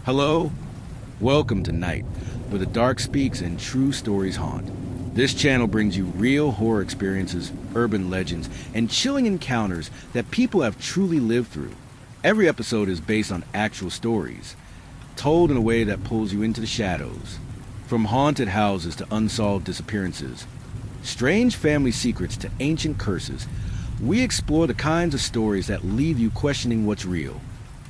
Hello? Welcome to Night, where the dark speaks and true stories haunt. This channel brings you real horror experiences, urban legends, and chilling encounters that people have truly lived through. Every episode is based on actual stories, told in a way that pulls you into the shadows. From haunted houses to unsolved disappearances, strange family secrets to ancient curses, we explore the kinds of stories that leave you questioning what's real.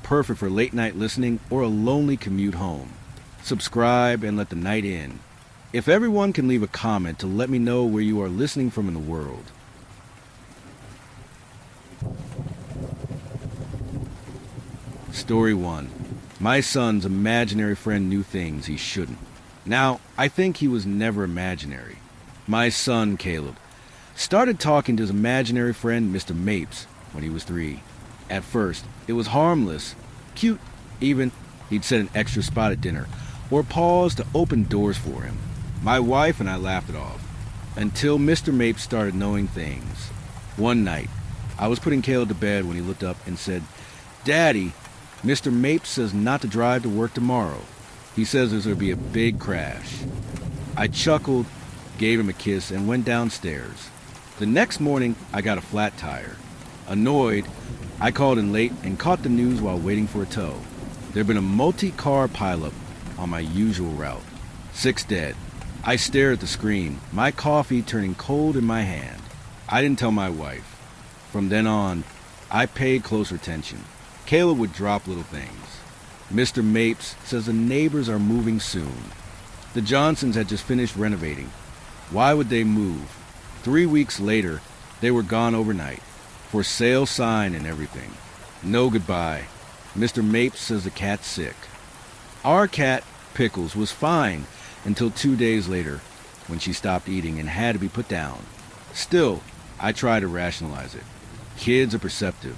Perfect for late night listening or a lonely commute home. Subscribe and let the night in. If everyone can leave a comment to let me know where you are listening from in the world. Story 1. My son's imaginary friend knew things he shouldn't. Now, I think he was never imaginary. My son, Caleb, started talking to his imaginary friend, Mr. Mapes, when he was 3. At first, it was harmless, cute, even. He'd set an extra spot at dinner, or pause to open doors for him. My wife and I laughed it off, until Mr. Mapes started knowing things. One night, I was putting Caleb to bed when he looked up and said, "Daddy, Mr. Mapes says not to drive to work tomorrow. He says there's going to be a big crash." I chuckled, gave him a kiss, and went downstairs. The next morning, I got a flat tire. Annoyed, I called in late and caught the news while waiting for a tow. There'd been a multi-car pileup on my usual route. 6 dead. I stared at the screen, my coffee turning cold in my hand. I didn't tell my wife. From then on, I paid closer attention. Caleb would drop little things. Mr. Mapes says the neighbors are moving soon. The Johnsons had just finished renovating. Why would they move? 3 weeks later, they were gone overnight. For sale sign and everything. No goodbye. Mr. Mapes says the cat's sick. Our cat, Pickles, was fine until 2 days later, when she stopped eating and had to be put down. Still, I try to rationalize it. Kids are perceptive.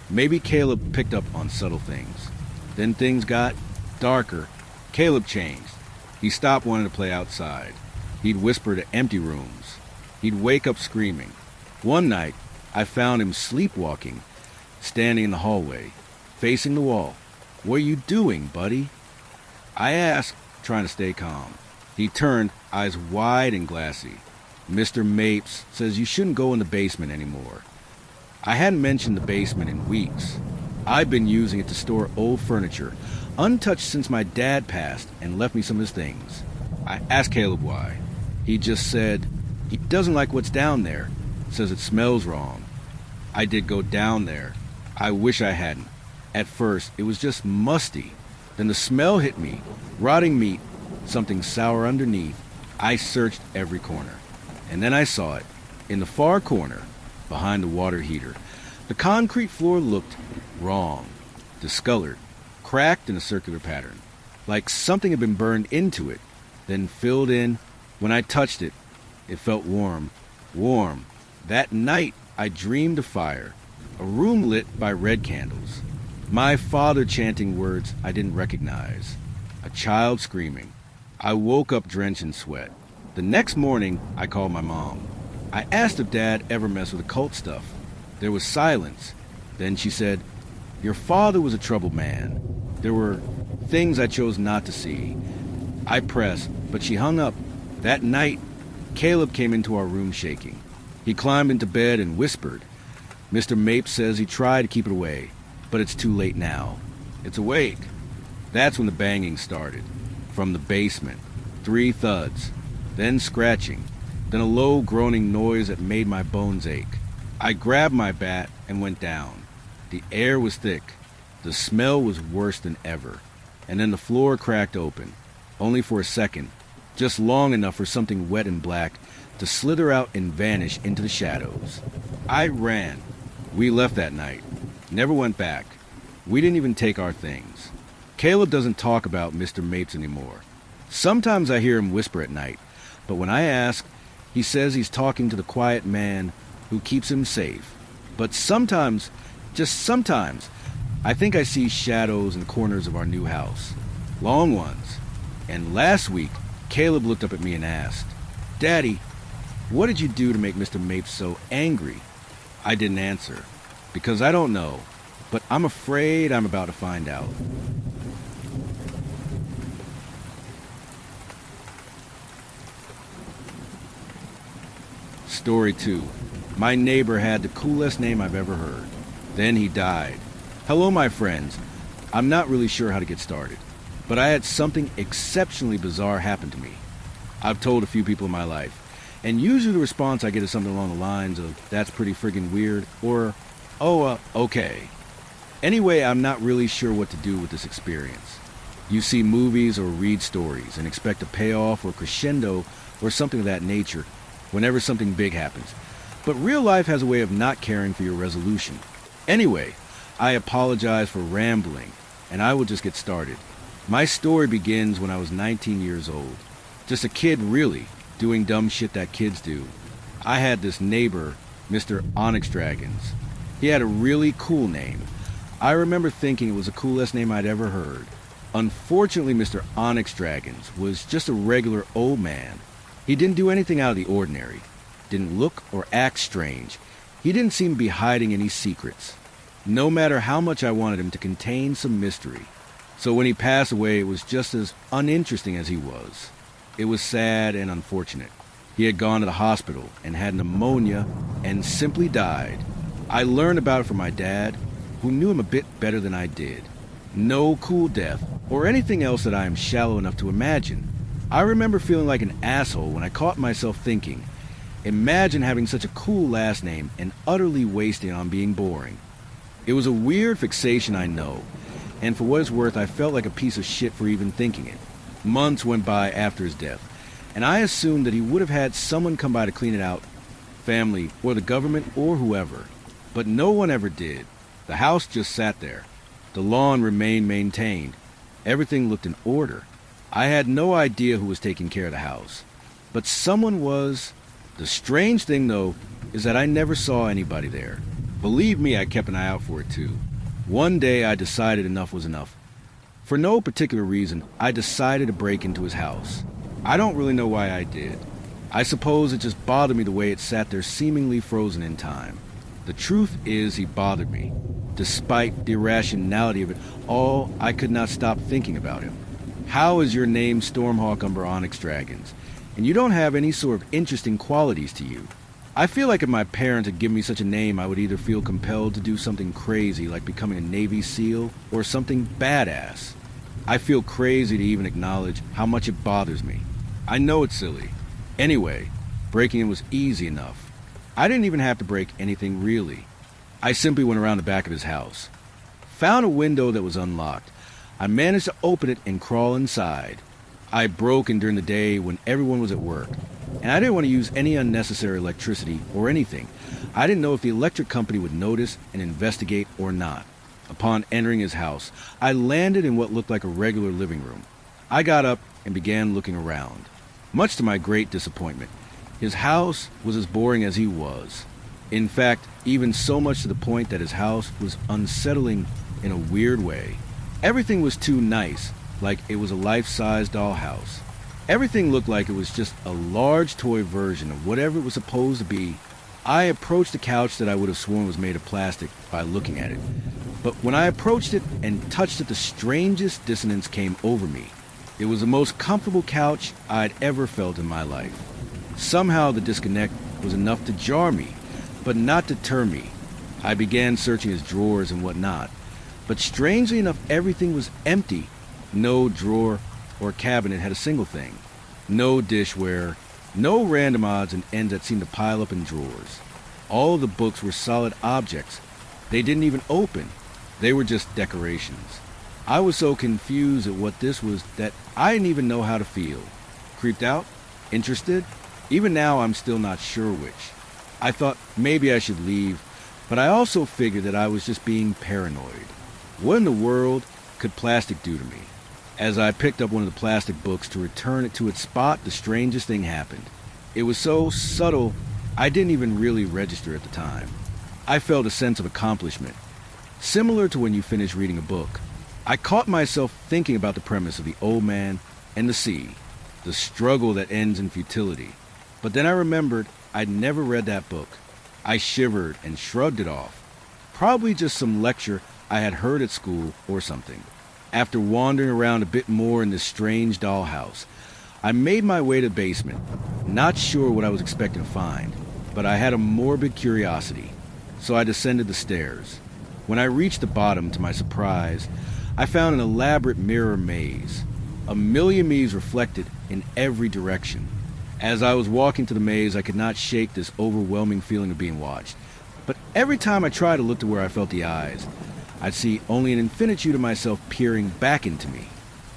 Maybe Caleb picked up on subtle things. Then things got darker. Caleb changed. He stopped wanting to play outside. He'd whisper to empty rooms. He'd wake up screaming. One night, I found him sleepwalking, standing in the hallway, facing the wall. "What are you doing, buddy?" I asked, trying to stay calm. He turned, eyes wide and glassy. "Mr. Mapes says you shouldn't go in the basement anymore." I hadn't mentioned the basement in weeks. I'd been using it to store old furniture, untouched since my dad passed and left me some of his things. I asked Caleb why. He just said he doesn't like what's down there, says it smells wrong. I did go down there. I wish I hadn't. At first, it was just musty. Then the smell hit me. Rotting meat, something sour underneath. I searched every corner. And then I saw it. In the far corner, behind the water heater. The concrete floor looked wrong. Discolored. Cracked in a circular pattern. Like something had been burned into it. Then filled in. When I touched it, it felt warm. Warm. That night, I dreamed of fire. A room lit by red candles. My father chanting words I didn't recognize. A child screaming. I woke up drenched in sweat. The next morning, I called my mom. I asked if Dad ever messed with occult stuff. There was silence. Then she said, "Your father was a troubled man. There were things I chose not to see." I pressed, but she hung up. That night, Caleb came into our room shaking. He climbed into bed and whispered. Mr. Mapes says he tried to keep it away, but it's too late now. It's awake. That's when the banging started. From the basement. 3 thuds. Then scratching. Then a low groaning noise that made my bones ache. I grabbed my bat and went down. The air was thick. The smell was worse than ever. And then the floor cracked open. Only for a second. Just long enough for something wet and black to slither out and vanish into the shadows. I ran. We left that night. Never went back. We didn't even take our things. Caleb doesn't talk about Mr. Mapes anymore. Sometimes I hear him whisper at night, but when I ask, he says he's talking to the quiet man who keeps him safe. But sometimes, just sometimes, I think I see shadows in the corners of our new house. Long ones. And last week, Caleb looked up at me and asked, "Daddy, what did you do to make Mr. Mapes so angry?" I didn't answer, because I don't know, but I'm afraid I'm about to find out. Story 2. My neighbor had the coolest name I've ever heard. Then he died. Hello, my friends. I'm not really sure how to get started, but I had something exceptionally bizarre happen to me. I've told a few people in my life, and usually the response I get is something along the lines of, "That's pretty friggin' weird," or, "Oh, okay." Anyway, I'm not really sure what to do with this experience. You see movies or read stories and expect a payoff or crescendo or something of that nature whenever something big happens. But real life has a way of not caring for your resolution. Anyway, I apologize for rambling, and I will just get started. My story begins when I was 19 years old. Just a kid, really, doing dumb shit that kids do. I had this neighbor, Mr. Onyx Dragons. He had a really cool name. I remember thinking it was the coolest name I'd ever heard. Unfortunately, Mr. Onyx Dragons was just a regular old man. He didn't do anything out of the ordinary. Didn't look or act strange. He didn't seem to be hiding any secrets. No matter how much I wanted him to contain some mystery. So when he passed away, it was just as uninteresting as he was. It was sad and unfortunate. He had gone to the hospital and had pneumonia and simply died. I learned about it from my dad, who knew him a bit better than I did. No cool death, or anything else that I am shallow enough to imagine. I remember feeling like an asshole when I caught myself thinking, imagine having such a cool last name and utterly wasting on being boring. It was a weird fixation, I know, and for what it's worth, I felt like a piece of shit for even thinking it. Months went by after his death, and I assumed that he would have had someone come by to clean it out, family, or the government, or whoever. But no one ever did. The house just sat there. The lawn remained maintained. Everything looked in order. I had no idea who was taking care of the house. But someone was. The strange thing, though, is that I never saw anybody there. Believe me, I kept an eye out for it, too. One day, I decided enough was enough. For no particular reason, I decided to break into his house. I don't really know why I did. I suppose it just bothered me the way it sat there seemingly frozen in time. The truth is, he bothered me. Despite the irrationality of it all, I could not stop thinking about him. How is your name Stormhawk Umber Onyx Dragons, and you don't have any sort of interesting qualities to you? I feel like if my parents had given me such a name, I would either feel compelled to do something crazy like becoming a Navy SEAL or something badass. I feel crazy to even acknowledge how much it bothers me. I know it's silly. Anyway, breaking in was easy enough. I didn't even have to break anything really. I simply went around the back of his house. Found a window that was unlocked. I managed to open it and crawl inside. I broke in during the day when everyone was at work, and I didn't want to use any unnecessary electricity or anything. I didn't know if the electric company would notice and investigate or not. Upon entering his house, I landed in what looked like a regular living room. I got up and began looking around. Much to my great disappointment, his house was as boring as he was. In fact, even so much to the point that his house was unsettling in a weird way. Everything was too nice, like it was a life-size dollhouse. Everything looked like it was just a large toy version of whatever it was supposed to be. I approached the couch that I would have sworn was made of plastic by looking at it. But when I approached it and touched it, the strangest dissonance came over me. It was the most comfortable couch I'd ever felt in my life. Somehow the disconnect was enough to jar me, but not deter me. I began searching his drawers and whatnot, but strangely enough, everything was empty. No drawer or cabinet had a single thing. No dishware, no random odds and ends that seemed to pile up in drawers. All the books were solid objects. They didn't even open. They were just decorations. I was so confused at what this was that I didn't even know how to feel. Creeped out? Interested? Even now, I'm still not sure which. I thought maybe I should leave, but I also figured that I was just being paranoid. What in the world could plastic do to me? As I picked up one of the plastic books to return it to its spot, the strangest thing happened. It was so subtle, I didn't even really register at the time. I felt a sense of accomplishment, similar to when you finish reading a book. I caught myself thinking about the premise of the old man and the sea, the struggle that ends in futility. But then I remembered I'd never read that book. I shivered and shrugged it off. Probably just some lecture I had heard at school or something. After wandering around a bit more in this strange dollhouse, I made my way to the basement, not sure what I was expecting to find. but I had a morbid curiosity, so I descended the stairs. When I reached the bottom, to my surprise, I found an elaborate mirror maze, a million me's reflected in every direction. As I was walking to the maze, I could not shake this overwhelming feeling of being watched. But every time I tried to look to where I felt the eyes, I'd see only an infinitude of myself peering back into me.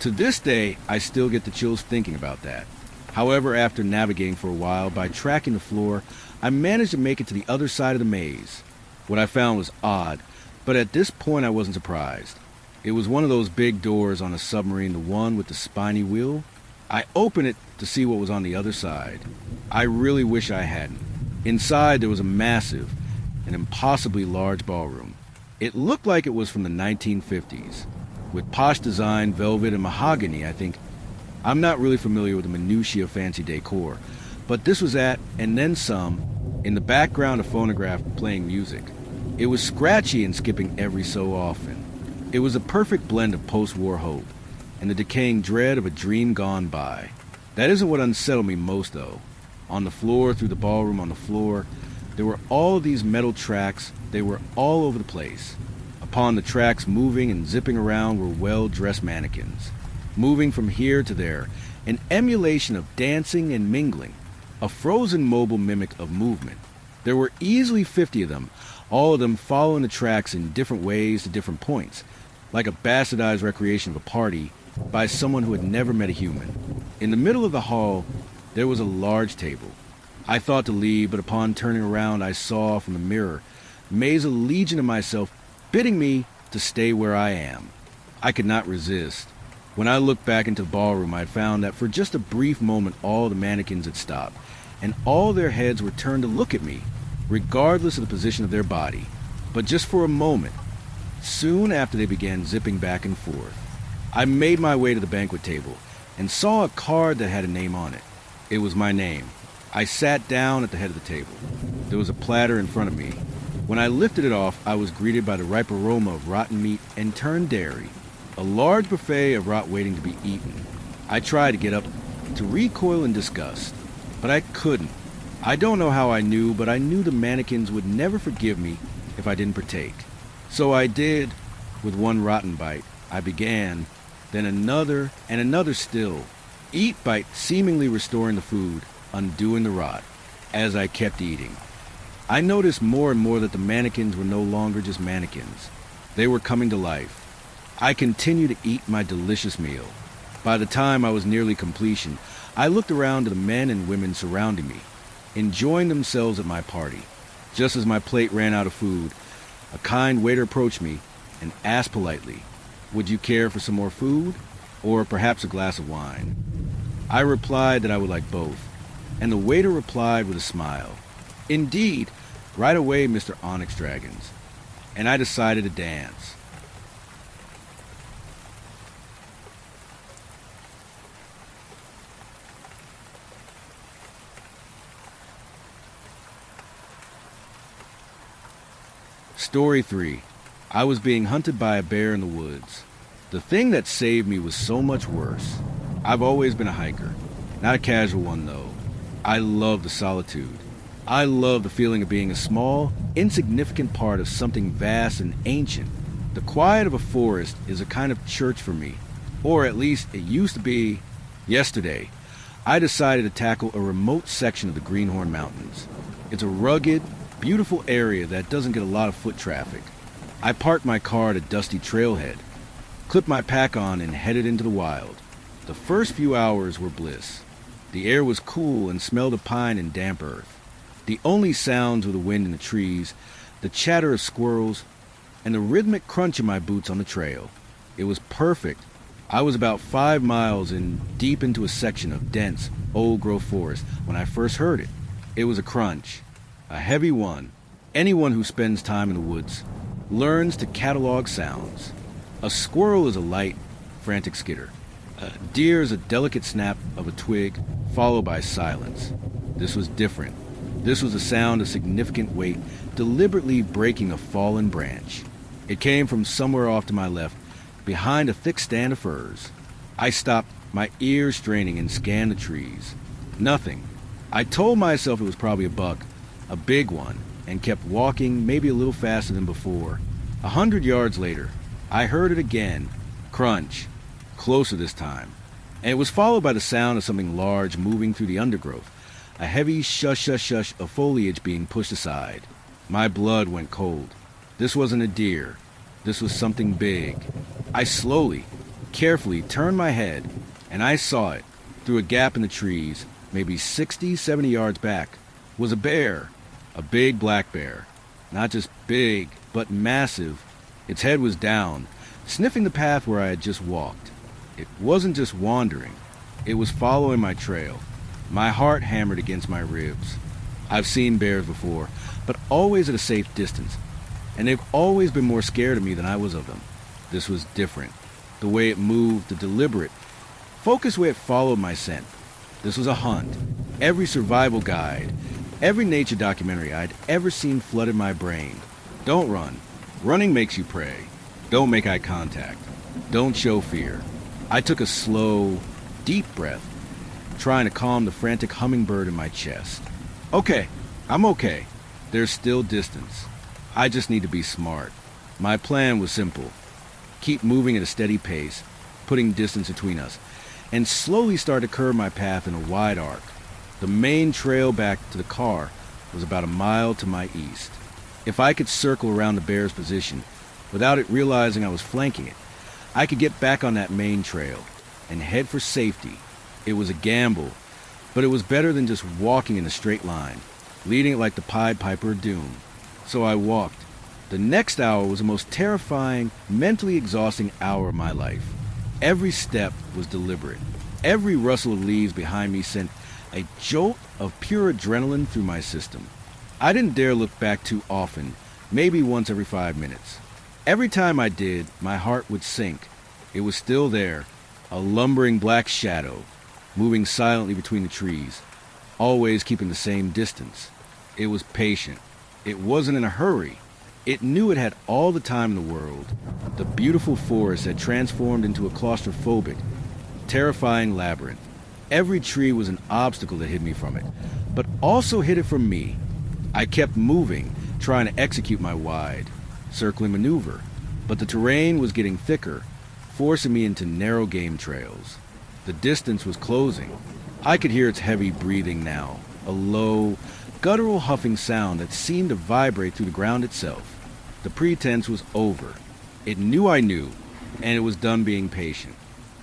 To this day, I still get the chills thinking about that. However, after navigating for a while by tracking the floor, I managed to make it to the other side of the maze. What I found was odd, but at this point I wasn't surprised. It was one of those big doors on a submarine, the one with the spiny wheel. I opened it to see what was on the other side. I really wish I hadn't. Inside there was a massive and impossibly large ballroom. It looked like it was from the 1950s, with posh design, velvet, and mahogany, I think. I'm not really familiar with the minutiae of fancy decor, but this was at, and then some, in the background a phonograph playing music. It was scratchy and skipping every so often. It was a perfect blend of post-war hope and the decaying dread of a dream gone by. That isn't what unsettled me most, though. On the floor, through the ballroom on the floor, there were all of these metal tracks. They were all over the place. Upon the tracks, moving and zipping around, were well-dressed mannequins, moving from here to there, an emulation of dancing and mingling, a frozen mobile mimic of movement. There were easily 50 of them, all of them following the tracks in different ways to different points, like a bastardized recreation of a party by someone who had never met a human. In the middle of the hall, there was a large table. I thought to leave, but upon turning around, I saw from the mirror a maze of legion of myself bidding me to stay where I am. I could not resist. When I looked back into the ballroom, I had found that for just a brief moment, all the mannequins had stopped, and all their heads were turned to look at me, regardless of the position of their body. But just for a moment. Soon after, they began zipping back and forth. I made my way to the banquet table and saw a card that had a name on it. It was my name. I sat down at the head of the table. There was a platter in front of me. When I lifted it off, I was greeted by the ripe aroma of rotten meat and turned dairy, a large buffet of rot waiting to be eaten. I tried to get up, to recoil in disgust, but I couldn't. I don't know how I knew, but I knew the mannequins would never forgive me if I didn't partake. So I did. With one rotten bite, I began, then another and another still. Each bite seemingly restoring the food, undoing the rot. As I kept eating, I noticed more and more that the mannequins were no longer just mannequins. They were coming to life. I continued to eat my delicious meal. By the time I was nearly completion, I looked around to the men and women surrounding me, enjoying themselves at my party. Just as my plate ran out of food, a kind waiter approached me and asked politely, "Would you care for some more food, or perhaps a glass of wine?" I replied that I would like both, and the waiter replied with a smile, "Indeed, right away, Mr. Onyx Dragons." And I decided to dance. Story 3. I was being hunted by a bear in the woods. The thing that saved me was so much worse. I've always been a hiker. Not a casual one, though. I love the solitude. I love the feeling of being a small, insignificant part of something vast and ancient. The quiet of a forest is a kind of church for me. Or at least it used to be. Yesterday, I decided to tackle a remote section of the Greenhorn Mountains. It's a rugged, beautiful area that doesn't get a lot of foot traffic. I parked my car at a dusty trailhead, clipped my pack on, and headed into the wild. The first few hours were bliss. The air was cool and smelled of pine and damp earth. The only sounds were the wind in the trees, the chatter of squirrels, and the rhythmic crunch of my boots on the trail. It was perfect. I was about 5 miles in deep into a section of dense, old-growth forest when I first heard it. It was a crunch, a heavy one. Anyone who spends time in the woods learns to catalog sounds. A squirrel is a light, frantic skitter. A deer is a delicate snap of a twig, followed by silence. This was different. This was the sound of significant weight deliberately breaking a fallen branch. It came from somewhere off to my left, behind a thick stand of firs. I stopped, my ears straining, and scanned the trees. Nothing. I told myself it was probably a buck, a big one, and kept walking maybe a little faster than before. 100 yards later, I heard it again, crunch, closer this time, and it was followed by the sound of something large moving through the undergrowth, a heavy shush-shush-shush of foliage being pushed aside. My blood went cold. This wasn't a deer. This was something big. I slowly, carefully turned my head, and I saw it, through a gap in the trees, maybe 60, 70 yards back, was a bear, a big black bear. Not just big, but massive. Its head was down, sniffing the path where I had just walked. It wasn't just wandering. It was following my trail. My heart hammered against my ribs. I've seen bears before, but always at a safe distance, and they've always been more scared of me than I was of them. This was different. The way it moved, the deliberate, focused way it followed my scent. This was a hunt. Every survival guide, every nature documentary I'd ever seen flooded my brain. Don't run. Running makes you prey. Don't make eye contact. Don't show fear. I took a slow, deep breath, trying to calm the frantic hummingbird in my chest. Okay, I'm okay. There's still distance. I just need to be smart. My plan was simple. Keep moving at a steady pace, putting distance between us, and slowly start to curve my path in a wide arc. The main trail back to the car was about a mile to my east. If I could circle around the bear's position without it realizing I was flanking it, I could get back on that main trail and head for safety. It was a gamble, but it was better than just walking in a straight line, leading it like the Pied Piper of Doom. So I walked. The next hour was the most terrifying, mentally exhausting hour of my life. Every step was deliberate. Every rustle of leaves behind me sent a jolt of pure adrenaline through my system. I didn't dare look back too often, maybe once every 5 minutes. Every time I did, my heart would sink. It was still there, a lumbering black shadow, moving silently between the trees, always keeping the same distance. It was patient. It wasn't in a hurry. It knew it had all the time in the world. The beautiful forest had transformed into a claustrophobic, terrifying labyrinth. Every tree was an obstacle that hid me from it, but also hid it from me. I kept moving, trying to execute my wide, circling maneuver, but the terrain was getting thicker, forcing me into narrow game trails. The distance was closing. I could hear its heavy breathing now, a low, guttural huffing sound that seemed to vibrate through the ground itself. The pretense was over. It knew I knew, and it was done being patient.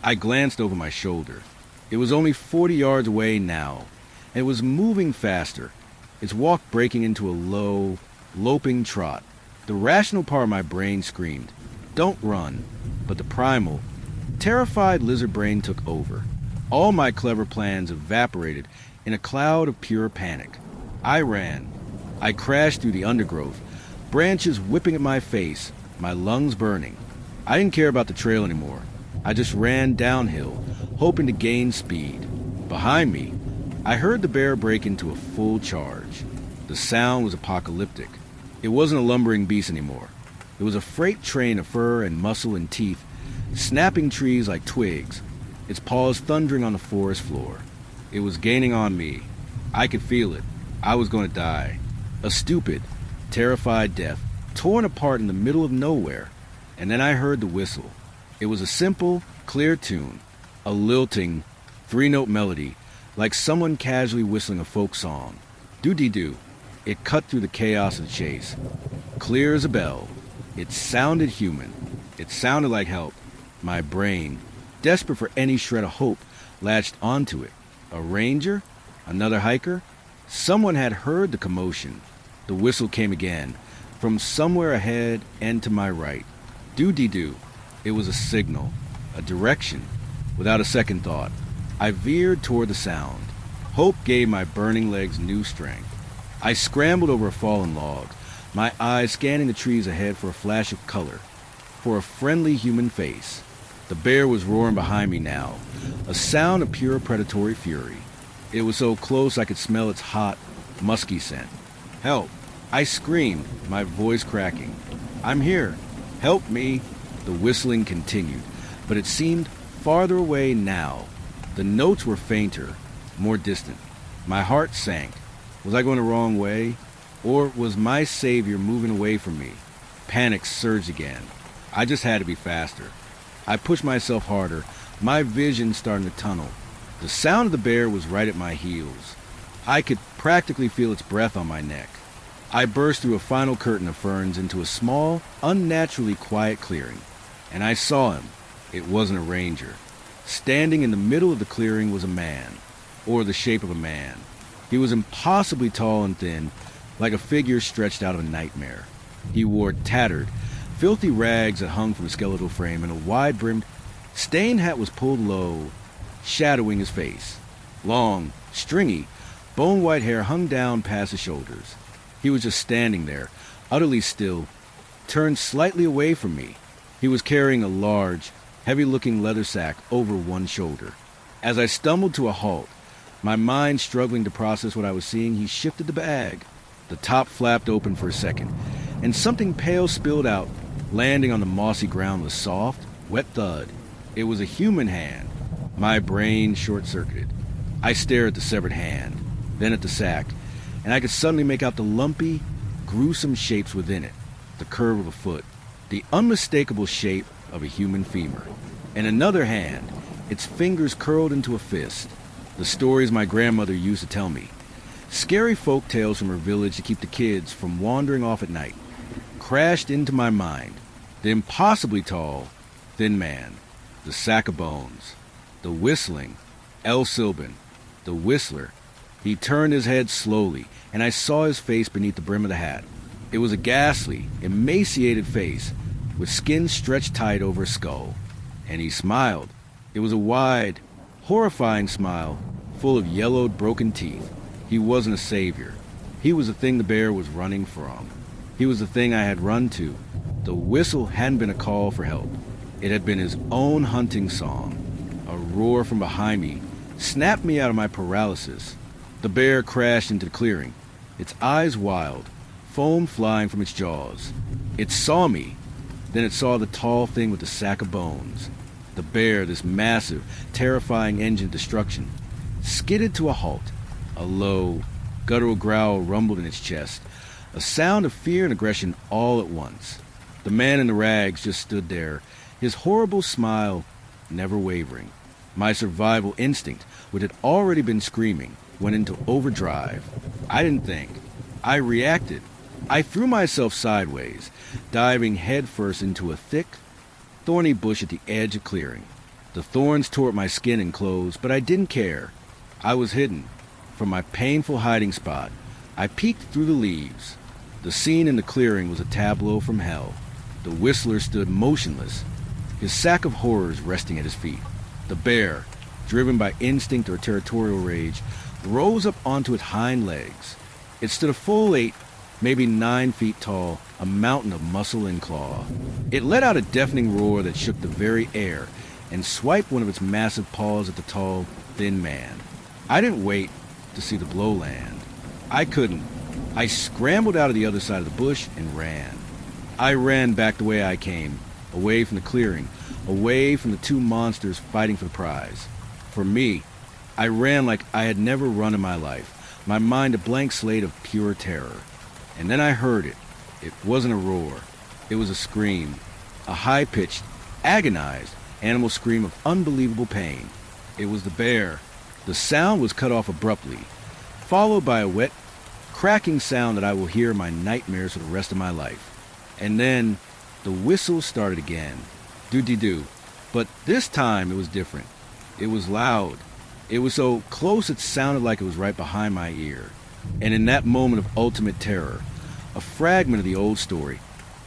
I glanced over my shoulder. It was only 40 yards away now, and it was moving faster, its walk breaking into a low, loping trot. The rational part of my brain screamed, "Don't run," but the primal, terrified lizard brain took over. All my clever plans evaporated in a cloud of pure panic. I ran. I crashed through the undergrowth, branches whipping at my face, my lungs burning. I didn't care about the trail anymore. I just ran downhill, hoping to gain speed. Behind me, I heard the bear break into a full charge. The sound was apocalyptic. It wasn't a lumbering beast anymore. It was a freight train of fur and muscle and teeth, snapping trees like twigs, its paws thundering on the forest floor. It was gaining on me. I could feel it. I was going to die. A stupid, terrified death, torn apart in the middle of nowhere. And then I heard the whistle. It was a simple, clear tune, a lilting, 3-note melody, like someone casually whistling a folk song. Doo-dee-doo. It cut through the chaos of the chase. Clear as a bell. It sounded human. It sounded like help. My brain, desperate for any shred of hope, latched onto it. A ranger? Another hiker? Someone had heard the commotion. The whistle came again, from somewhere ahead and to my right. Doo-dee-doo. It was a signal, a direction. Without a second thought, I veered toward the sound. Hope gave my burning legs new strength. I scrambled over a fallen log, my eyes scanning the trees ahead for a flash of color, for a friendly human face. The bear was roaring behind me now, a sound of pure predatory fury. It was so close I could smell its hot, musky scent. "Help!" I screamed, my voice cracking. "I'm here! Help me!" The whistling continued, but it seemed farther away now. The notes were fainter, more distant. My heart sank. Was I going the wrong way? Or was my savior moving away from me? Panic surged again. I just had to be faster. I pushed myself harder, my vision starting to tunnel. The sound of the bear was right at my heels. I could practically feel its breath on my neck. I burst through a final curtain of ferns into a small, unnaturally quiet clearing, and I saw him. It wasn't a ranger. Standing in the middle of the clearing was a man, or the shape of a man. He was impossibly tall and thin, like a figure stretched out of a nightmare. He wore tattered, filthy rags that hung from a skeletal frame, and a wide-brimmed, stained hat was pulled low, shadowing his face. Long, stringy, bone-white hair hung down past his shoulders. He was just standing there, utterly still, turned slightly away from me. He was carrying a large, heavy-looking leather sack over one shoulder. As I stumbled to a halt, my mind struggling to process what I was seeing, he shifted the bag. The top flapped open for a second, and something pale spilled out, landing on the mossy ground with a soft, wet thud. It was a human hand. My brain short-circuited. I stared at the severed hand, then at the sack, and I could suddenly make out the lumpy, gruesome shapes within it. The curve of a foot, the unmistakable shape of a human femur. And another hand, its fingers curled into a fist. The stories my grandmother used to tell me. Scary folk tales from her village to keep the kids from wandering off at night. Crashed into my mind. The impossibly tall, thin man. The sack of bones. The whistling. El Silban. The whistler. He turned his head slowly, and I saw his face beneath the brim of the hat. It was a ghastly, emaciated face, with skin stretched tight over his skull. And he smiled. It was a wide, horrifying smile, full of yellowed, broken teeth. He wasn't a savior. He was the thing the bear was running from. He was the thing I had run to. The whistle hadn't been a call for help. It had been his own hunting song. A roar from behind me snapped me out of my paralysis. The bear crashed into the clearing, its eyes wild, foam flying from its jaws. It saw me. Then it saw the tall thing with the sack of bones. The bear, this massive, terrifying engine of destruction, skidded to a halt. A low, guttural growl rumbled in its chest, a sound of fear and aggression all at once. The man in the rags just stood there, his horrible smile never wavering. My survival instinct, which had already been screaming, went into overdrive. I didn't think. I reacted. I threw myself sideways, diving headfirst into a thick, thorny bush at the edge of clearing. The thorns tore at my skin and clothes, but I didn't care. I was hidden. From my painful hiding spot, I peeked through the leaves. The scene in the clearing was a tableau from hell. The whistler stood motionless, his sack of horrors resting at his feet. The bear, driven by instinct or territorial rage, rose up onto its hind legs. It stood a full 8, maybe 9 feet tall, a mountain of muscle and claw. It let out a deafening roar that shook the very air and swiped one of its massive paws at the tall, thin man. I didn't wait to see the blow land. I couldn't. I scrambled out of the other side of the bush and ran. I ran back the way I came, away from the clearing, away from the two monsters fighting for the prize. For me, I ran like I had never run in my life, my mind a blank slate of pure terror. And then I heard it. It wasn't a roar. It was a scream, a high-pitched, agonized animal scream of unbelievable pain. It was the bear. The sound was cut off abruptly, followed by a wet, cracking sound that I will hear in my nightmares for the rest of my life. And then the whistle started again. Do-de-do. But this time it was different. It was loud. It was so close it sounded like it was right behind my ear. And in that moment of ultimate terror, a fragment of the old story,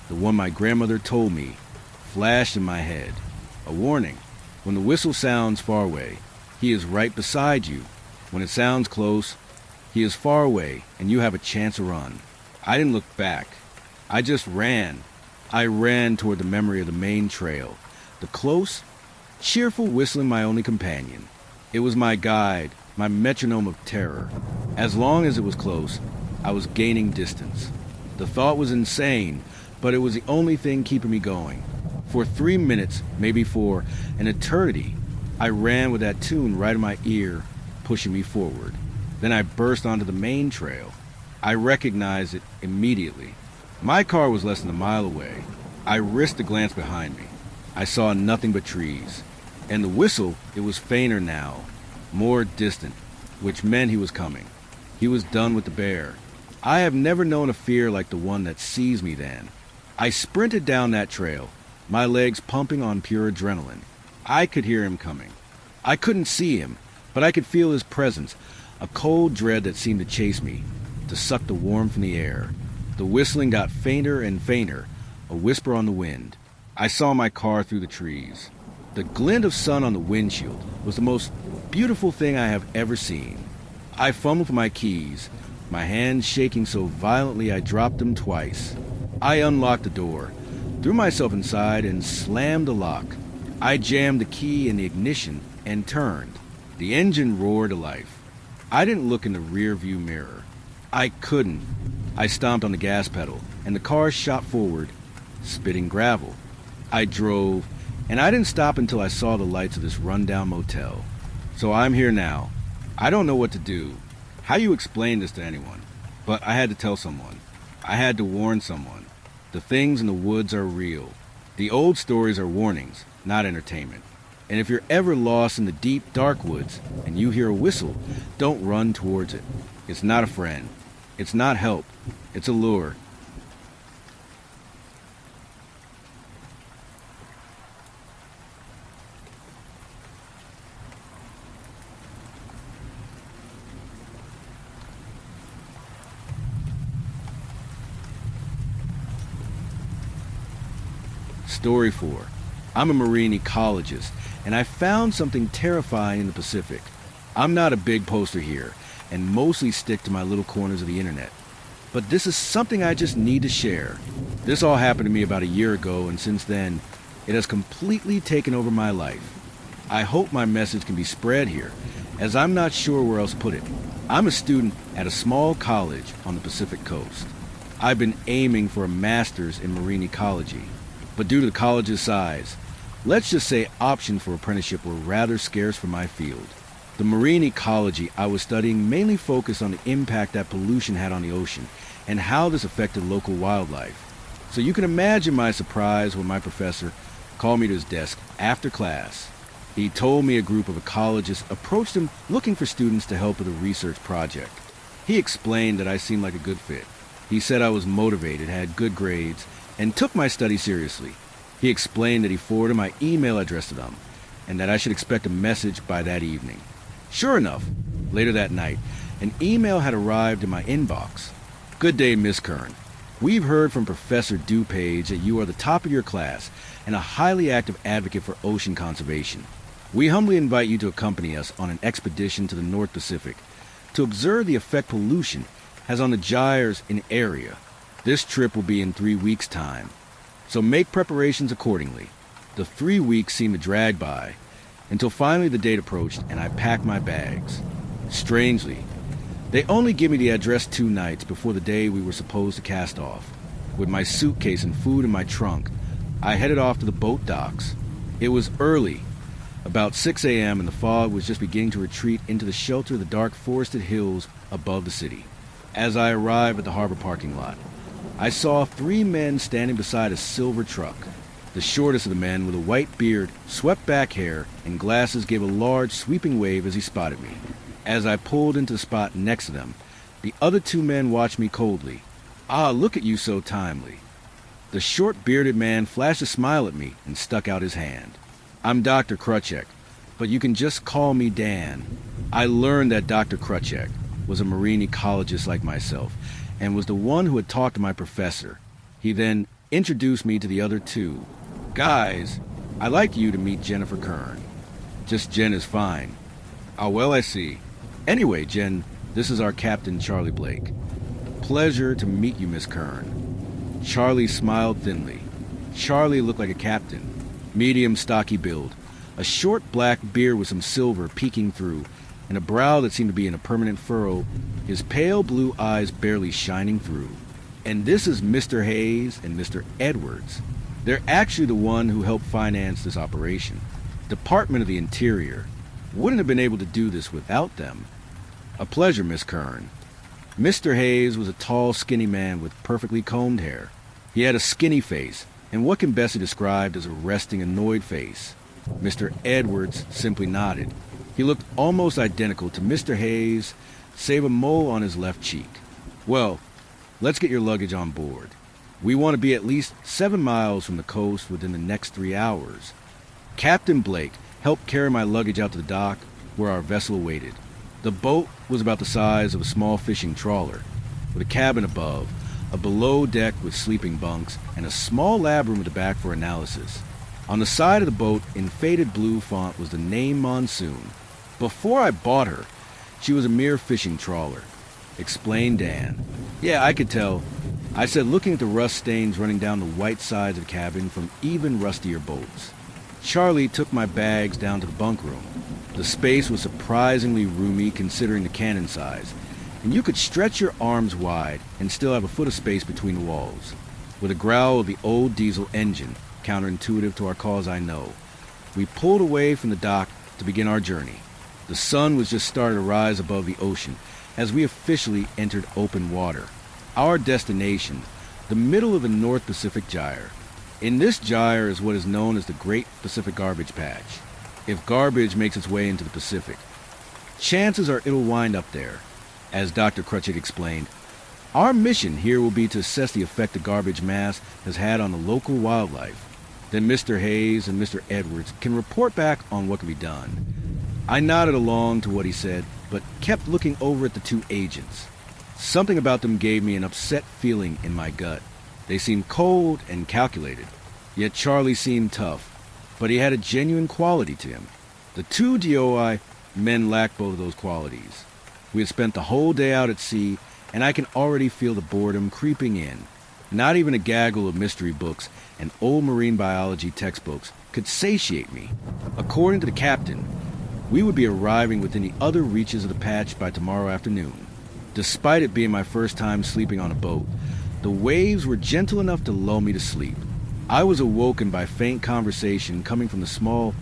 the one my grandmother told me, flashed in my head. A warning. When the whistle sounds far away, he is right beside you. When it sounds close, he is far away, and you have a chance to run. I didn't look back. I just ran. I ran toward the memory of the main trail, the close, cheerful whistling my only companion. It was my guide, my metronome of terror. As long as it was close, I was gaining distance. The thought was insane, but it was the only thing keeping me going. For 3 minutes, maybe for an eternity, I ran with that tune right in my ear, pushing me forward. Then I burst onto the main trail. I recognized it immediately. My car was less than a mile away. I risked a glance behind me. I saw nothing but trees. And the whistle, it was fainter now, more distant, which meant he was coming. He was done with the bear. I have never known a fear like the one that seized me then. I sprinted down that trail, my legs pumping on pure adrenaline. I could hear him coming. I couldn't see him, but I could feel his presence, a cold dread that seemed to chase me, to suck the warmth from the air. The whistling got fainter and fainter, a whisper on the wind. I saw my car through the trees. The glint of sun on the windshield was the most beautiful thing I have ever seen. I fumbled for my keys, my hands shaking so violently I dropped them twice. I unlocked the door, threw myself inside, and slammed the lock. I jammed the key in the ignition and turned. The engine roared to life. I didn't look in the rear-view mirror. I couldn't. I stomped on the gas pedal, and the car shot forward, spitting gravel. I drove, and I didn't stop until I saw the lights of this rundown motel. So I'm here now. I don't know what to do, how you explain this to anyone, but I had to tell someone. I had to warn someone. The things in the woods are real. The old stories are warnings, not entertainment. And if you're ever lost in the deep, dark woods and you hear a whistle, don't run towards it. It's not a friend. It's not help. It's a lure. Story 4. I'm a marine ecologist, and I found something terrifying in the Pacific. I'm not a big poster here, and mostly stick to my little corners of the internet. But this is something I just need to share. This all happened to me about a year ago, and since then, it has completely taken over my life. I hope my message can be spread here, as I'm not sure where else to put it. I'm a student at a small college on the Pacific coast. I've been aiming for a master's in marine ecology, but due to the college's size, let's just say options for apprenticeship were rather scarce for my field. The marine ecology I was studying mainly focused on the impact that pollution had on the ocean and how this affected local wildlife. So you can imagine my surprise when my professor called me to his desk after class. He told me a group of ecologists approached him looking for students to help with a research project. He explained that I seemed like a good fit. He said I was motivated, had good grades, and took my study seriously. He explained that he forwarded my email address to them, and that I should expect a message by that evening. Sure enough, later that night, an email had arrived in my inbox. Good day, Miss Kern. We've heard from Professor DuPage that you are the top of your class and a highly active advocate for ocean conservation. We humbly invite you to accompany us on an expedition to the North Pacific to observe the effect pollution has on the gyres in the area. This trip will be in 3 weeks' time, so make preparations accordingly. The 3 weeks seemed to drag by, until finally the date approached and I packed my bags. Strangely, they only give me the address 2 nights before the day we were supposed to cast off. With my suitcase and food in my trunk, I headed off to the boat docks. It was early, about 6 a.m., and the fog was just beginning to retreat into the shelter of the dark forested hills above the city. As I arrived at the harbor parking lot, I saw 3 men standing beside a silver truck. The shortest of the men, with a white beard, swept back hair, and glasses, gave a large, sweeping wave as he spotted me. As I pulled into the spot next to them, the other 2 men watched me coldly. "Ah, look at you so timely." The short, bearded man flashed a smile at me and stuck out his hand. "I'm Dr. Crutchek, but you can just call me Dan." I learned that Dr. Crutchek was a marine ecologist like myself, and was the one who had talked to my professor. He then introduced me to the other 2. "Guys, I'd like you to meet Jennifer Kern." "Just Jen is fine." "Oh, well, I see. Anyway, Jen, this is our captain, Charlie Blake." "Pleasure to meet you, Miss Kern." Charlie smiled thinly. Charlie looked like a captain. Medium, stocky build, a short black beard with some silver peeking through, and a brow that seemed to be in a permanent furrow, his pale blue eyes barely shining through. And this is Mr. Hayes and Mr. Edwards. They're actually the one who helped finance this operation. Department of the Interior. Wouldn't have been able to do this without them. "A pleasure, Miss Kern." Mr. Hayes was a tall, skinny man with perfectly combed hair. He had a skinny face, and what can best be described as a resting, annoyed face. Mr. Edwards simply nodded. He looked almost identical to Mr. Hayes, save a mole on his left cheek. Well, let's get your luggage on board. We want to be at least 7 miles from the coast within the next 3 hours. Captain Blake helped carry my luggage out to the dock where our vessel awaited. The boat was about the size of a small fishing trawler, with a cabin above, a below deck with sleeping bunks, and a small lab room at the back for analysis. On the side of the boat, in faded blue font, was the name Monsoon. Before I bought her, she was a mere fishing trawler, explained Dan. Yeah, I could tell, I said, looking at the rust stains running down the white sides of the cabin from even rustier boats. Charlie took my bags down to the bunk room. The space was surprisingly roomy considering the cannon size, and you could stretch your arms wide and still have a foot of space between the walls. With a growl of the old diesel engine, counterintuitive to our cause I know, we pulled away from the dock to begin our journey. The sun was just starting to rise above the ocean as we officially entered open water. Our destination, the middle of the North Pacific Gyre. In this gyre is what is known as the Great Pacific Garbage Patch. If garbage makes its way into the Pacific, chances are it'll wind up there. As Dr. Crutchett explained, our mission here will be to assess the effect the garbage mass has had on the local wildlife. Then Mr. Hayes and Mr. Edwards can report back on what can be done. I nodded along to what he said, but kept looking over at the two agents. Something about them gave me an upset feeling in my gut. They seemed cold and calculated, yet Charlie seemed tough, but he had a genuine quality to him. The two DOI men lacked both of those qualities. We had spent the whole day out at sea, and I can already feel the boredom creeping in. Not even a gaggle of mystery books and old marine biology textbooks could satiate me. According to the captain, we would be arriving within the other reaches of the patch by tomorrow afternoon. Despite it being my first time sleeping on a boat, the waves were gentle enough to lull me to sleep. I was awoken by faint conversation coming from the small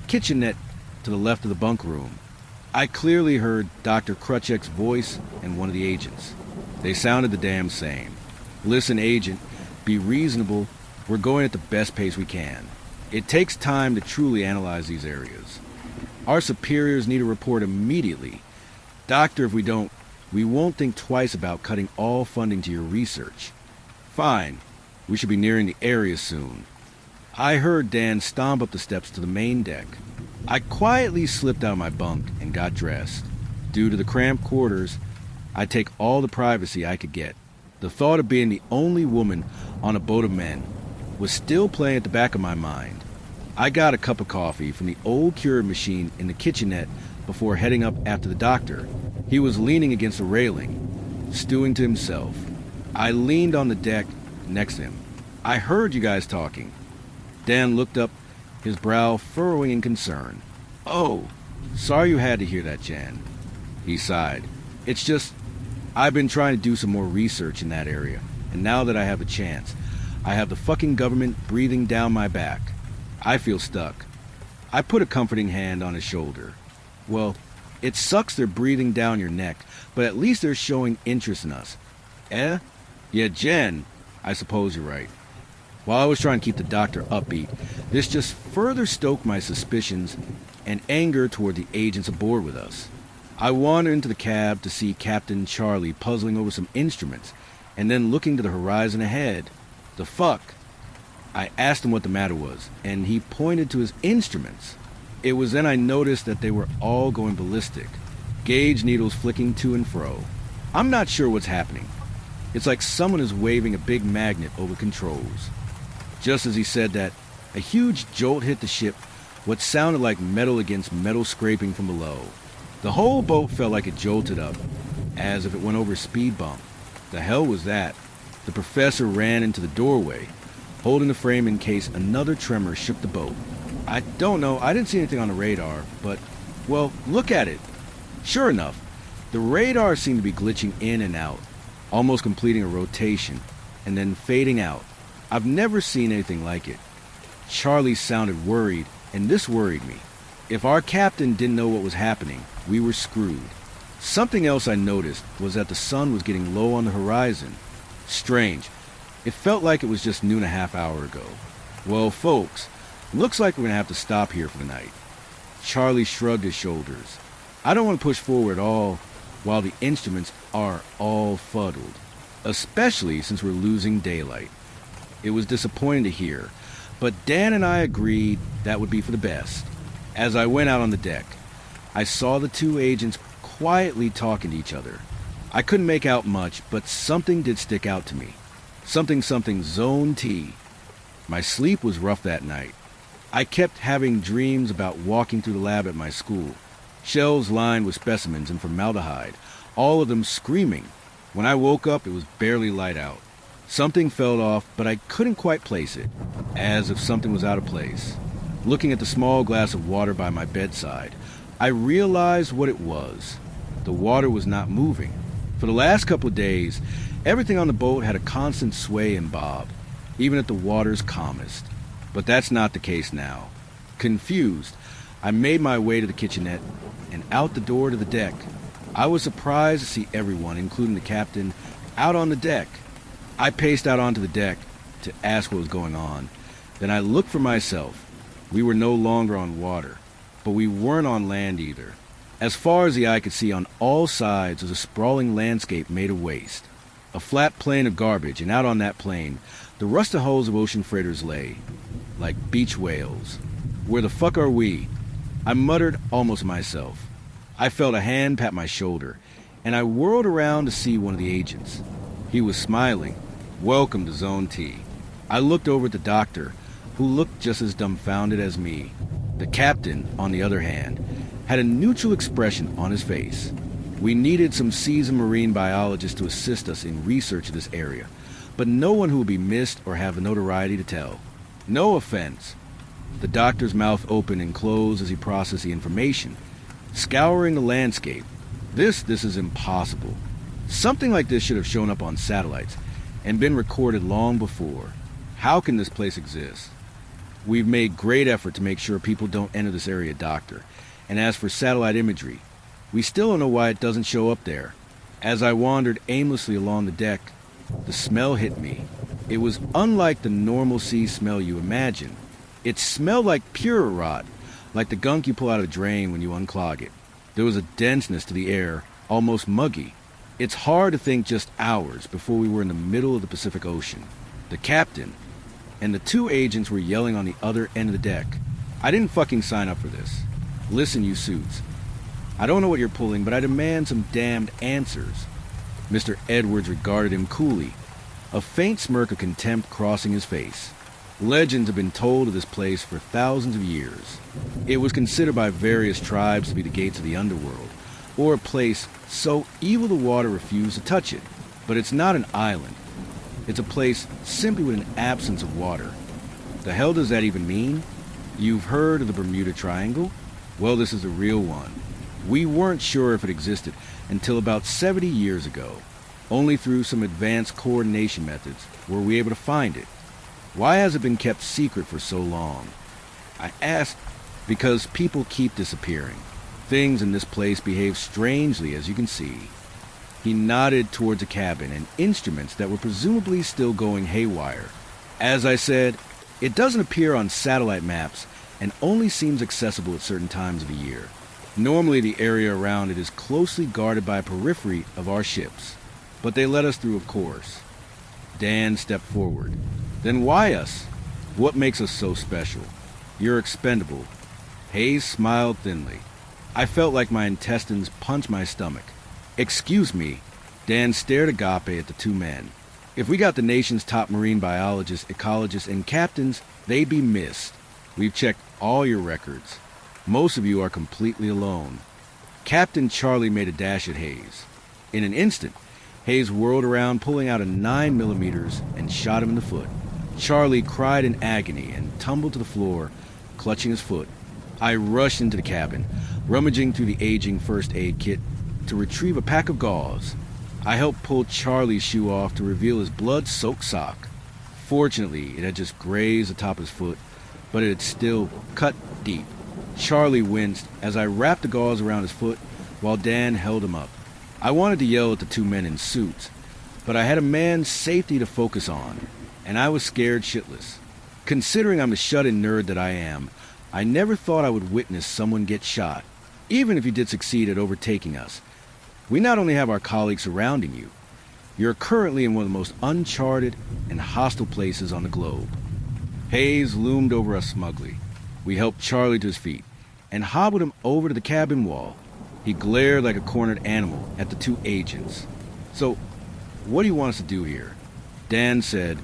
kitchenette to the left of the bunk room. I clearly heard Dr. Crutchett's voice and one of the agents. They sounded the damn same. Listen, agent, be reasonable. We're going at the best pace we can. It takes time to truly analyze these areas. Our superiors need a report immediately. Doctor, if we don't, we won't think twice about cutting all funding to your research. Fine. We should be nearing the area soon. I heard Dan stomp up the steps to the main deck. I quietly slipped out of my bunk and got dressed. Due to the cramped quarters, I'd take all the privacy I could get. The thought of being the only woman on a boat of men was still playing at the back of my mind. I got a cup of coffee from the old Keurig machine in the kitchenette before heading up after the doctor. He was leaning against the railing, stewing to himself. I leaned on the deck next to him. I heard you guys talking. Dan looked up, his brow furrowing in concern. Oh, sorry you had to hear that, Jan. He sighed. It's just, I've been trying to do some more research in that area, and now that I have a chance, I have the fucking government breathing down my back. I feel stuck. I put a comforting hand on his shoulder. Well, it sucks they're breathing down your neck, but at least they're showing interest in us. Eh? Yeah, Jen, I suppose you're right. While I was trying to keep the doctor upbeat, this just further stoked my suspicions and anger toward the agents aboard with us. I wandered into the cab to see Captain Charlie puzzling over some instruments and then looking to the horizon ahead. The fuck? I asked him what the matter was, and he pointed to his instruments. It was then I noticed that they were all going ballistic, gauge needles flicking to and fro. I'm not sure what's happening. It's like someone is waving a big magnet over controls. Just as he said that, a huge jolt hit the ship, what sounded like metal against metal scraping from below. The whole boat felt like it jolted up, as if it went over a speed bump. The hell was that? The professor ran into the doorway, holding the frame in case another tremor shook the boat. I don't know, I didn't see anything on the radar, but, well, look at it. Sure enough, the radar seemed to be glitching in and out, almost completing a rotation, and then fading out. I've never seen anything like it. Charlie sounded worried, and this worried me. If our captain didn't know what was happening, we were screwed. Something else I noticed was that the sun was getting low on the horizon. Strange. It felt like it was just noon a half hour ago. Well, folks, looks like we're going to have to stop here for the night. Charlie shrugged his shoulders. I don't want to push forward at all while the instruments are all fuddled, especially since we're losing daylight. It was disappointing to hear, but Dan and I agreed that would be for the best. As I went out on the deck, I saw the two agents quietly talking to each other. I couldn't make out much, but something did stick out to me. Something Zone T. My sleep was rough that night. I kept having dreams about walking through the lab at my school. Shelves lined with specimens and formaldehyde, all of them screaming. When I woke up, it was barely light out. Something fell off, but I couldn't quite place it, as if something was out of place. Looking at the small glass of water by my bedside, I realized what it was. The water was not moving. For the last couple of days, everything on the boat had a constant sway and bob, even at the water's calmest. But that's not the case now. Confused, I made my way to the kitchenette and out the door to the deck. I was surprised to see everyone, including the captain, out on the deck. I paced out onto the deck to ask what was going on. Then I looked for myself. We were no longer on water, but we weren't on land either. As far as the eye could see, on all sides was a sprawling landscape made of waste. A flat plain of garbage, and out on that plain, the rusted hulls of ocean freighters lay, like beach whales. Where the fuck are we? I muttered almost myself. I felt a hand pat my shoulder, and I whirled around to see one of the agents. He was smiling. Welcome to Zone T. I looked over at the doctor, who looked just as dumbfounded as me. The captain, on the other hand, had a neutral expression on his face. We needed some seasoned marine biologists to assist us in research of this area, but no one who would be missed or have the notoriety to tell. No offense. The doctor's mouth opened and closed as he processed the information, scouring the landscape. This is impossible. Something like this should have shown up on satellites and been recorded long before. How can this place exist? We've made great effort to make sure people don't enter this area, Doctor. And as for satellite imagery, we still don't know why it doesn't show up there. As I wandered aimlessly along the deck, the smell hit me. It was unlike the normal sea smell you imagine. It smelled like pure rot, like the gunk you pull out of a drain when you unclog it. There was a denseness to the air, almost muggy. It's hard to think just hours before we were in the middle of the Pacific Ocean. The captain and the two agents were yelling on the other end of the deck. I didn't fucking sign up for this. Listen, you suits. I don't know what you're pulling, but I demand some damned answers. Mr. Edwards regarded him coolly, a faint smirk of contempt crossing his face. Legends have been told of this place for thousands of years. It was considered by various tribes to be the gates of the underworld, or a place so evil the water refused to touch it. But it's not an island. It's a place simply with an absence of water. The hell does that even mean? You've heard of the Bermuda Triangle? Well, this is a real one. We weren't sure if it existed until about 70 years ago. Only through some advanced coordination methods were we able to find it. Why has it been kept secret for so long? I asked because people keep disappearing. Things in this place behave strangely, as you can see. He nodded towards a cabin and instruments that were presumably still going haywire. As I said, it doesn't appear on satellite maps and only seems accessible at certain times of the year. Normally the area around it is closely guarded by a periphery of our ships, but they let us through, of course. Dan stepped forward. Then why us? What makes us so special? You're expendable. Hayes smiled thinly. I felt like my intestines punched my stomach. Excuse me. Dan stared agape at the two men. If we got the nation's top marine biologists, ecologists, and captains, they'd be missed. We've checked all your records. Most of you are completely alone. Captain Charlie made a dash at Hayes. In an instant, Hayes whirled around, pulling out a 9mm and shot him in the foot. Charlie cried in agony and tumbled to the floor, clutching his foot. I rushed into the cabin, rummaging through the aging first aid kit to retrieve a pack of gauze. I helped pull Charlie's shoe off to reveal his blood-soaked sock. Fortunately, it had just grazed the top of his foot, but it had still cut deep. Charlie winced as I wrapped the gauze around his foot, while Dan held him up. I wanted to yell at the two men in suits, but I had a man's safety to focus on, and I was scared shitless. Considering I'm the shut-in nerd that I am, I never thought I would witness someone get shot, even if you did succeed at overtaking us. We not only have our colleagues surrounding you, you're currently in one of the most uncharted and hostile places on the globe. Haze loomed over us smugly. We helped Charlie to his feet and hobbled him over to the cabin wall. He glared like a cornered animal at the two agents. "So, what do you want us to do here?" Dan said,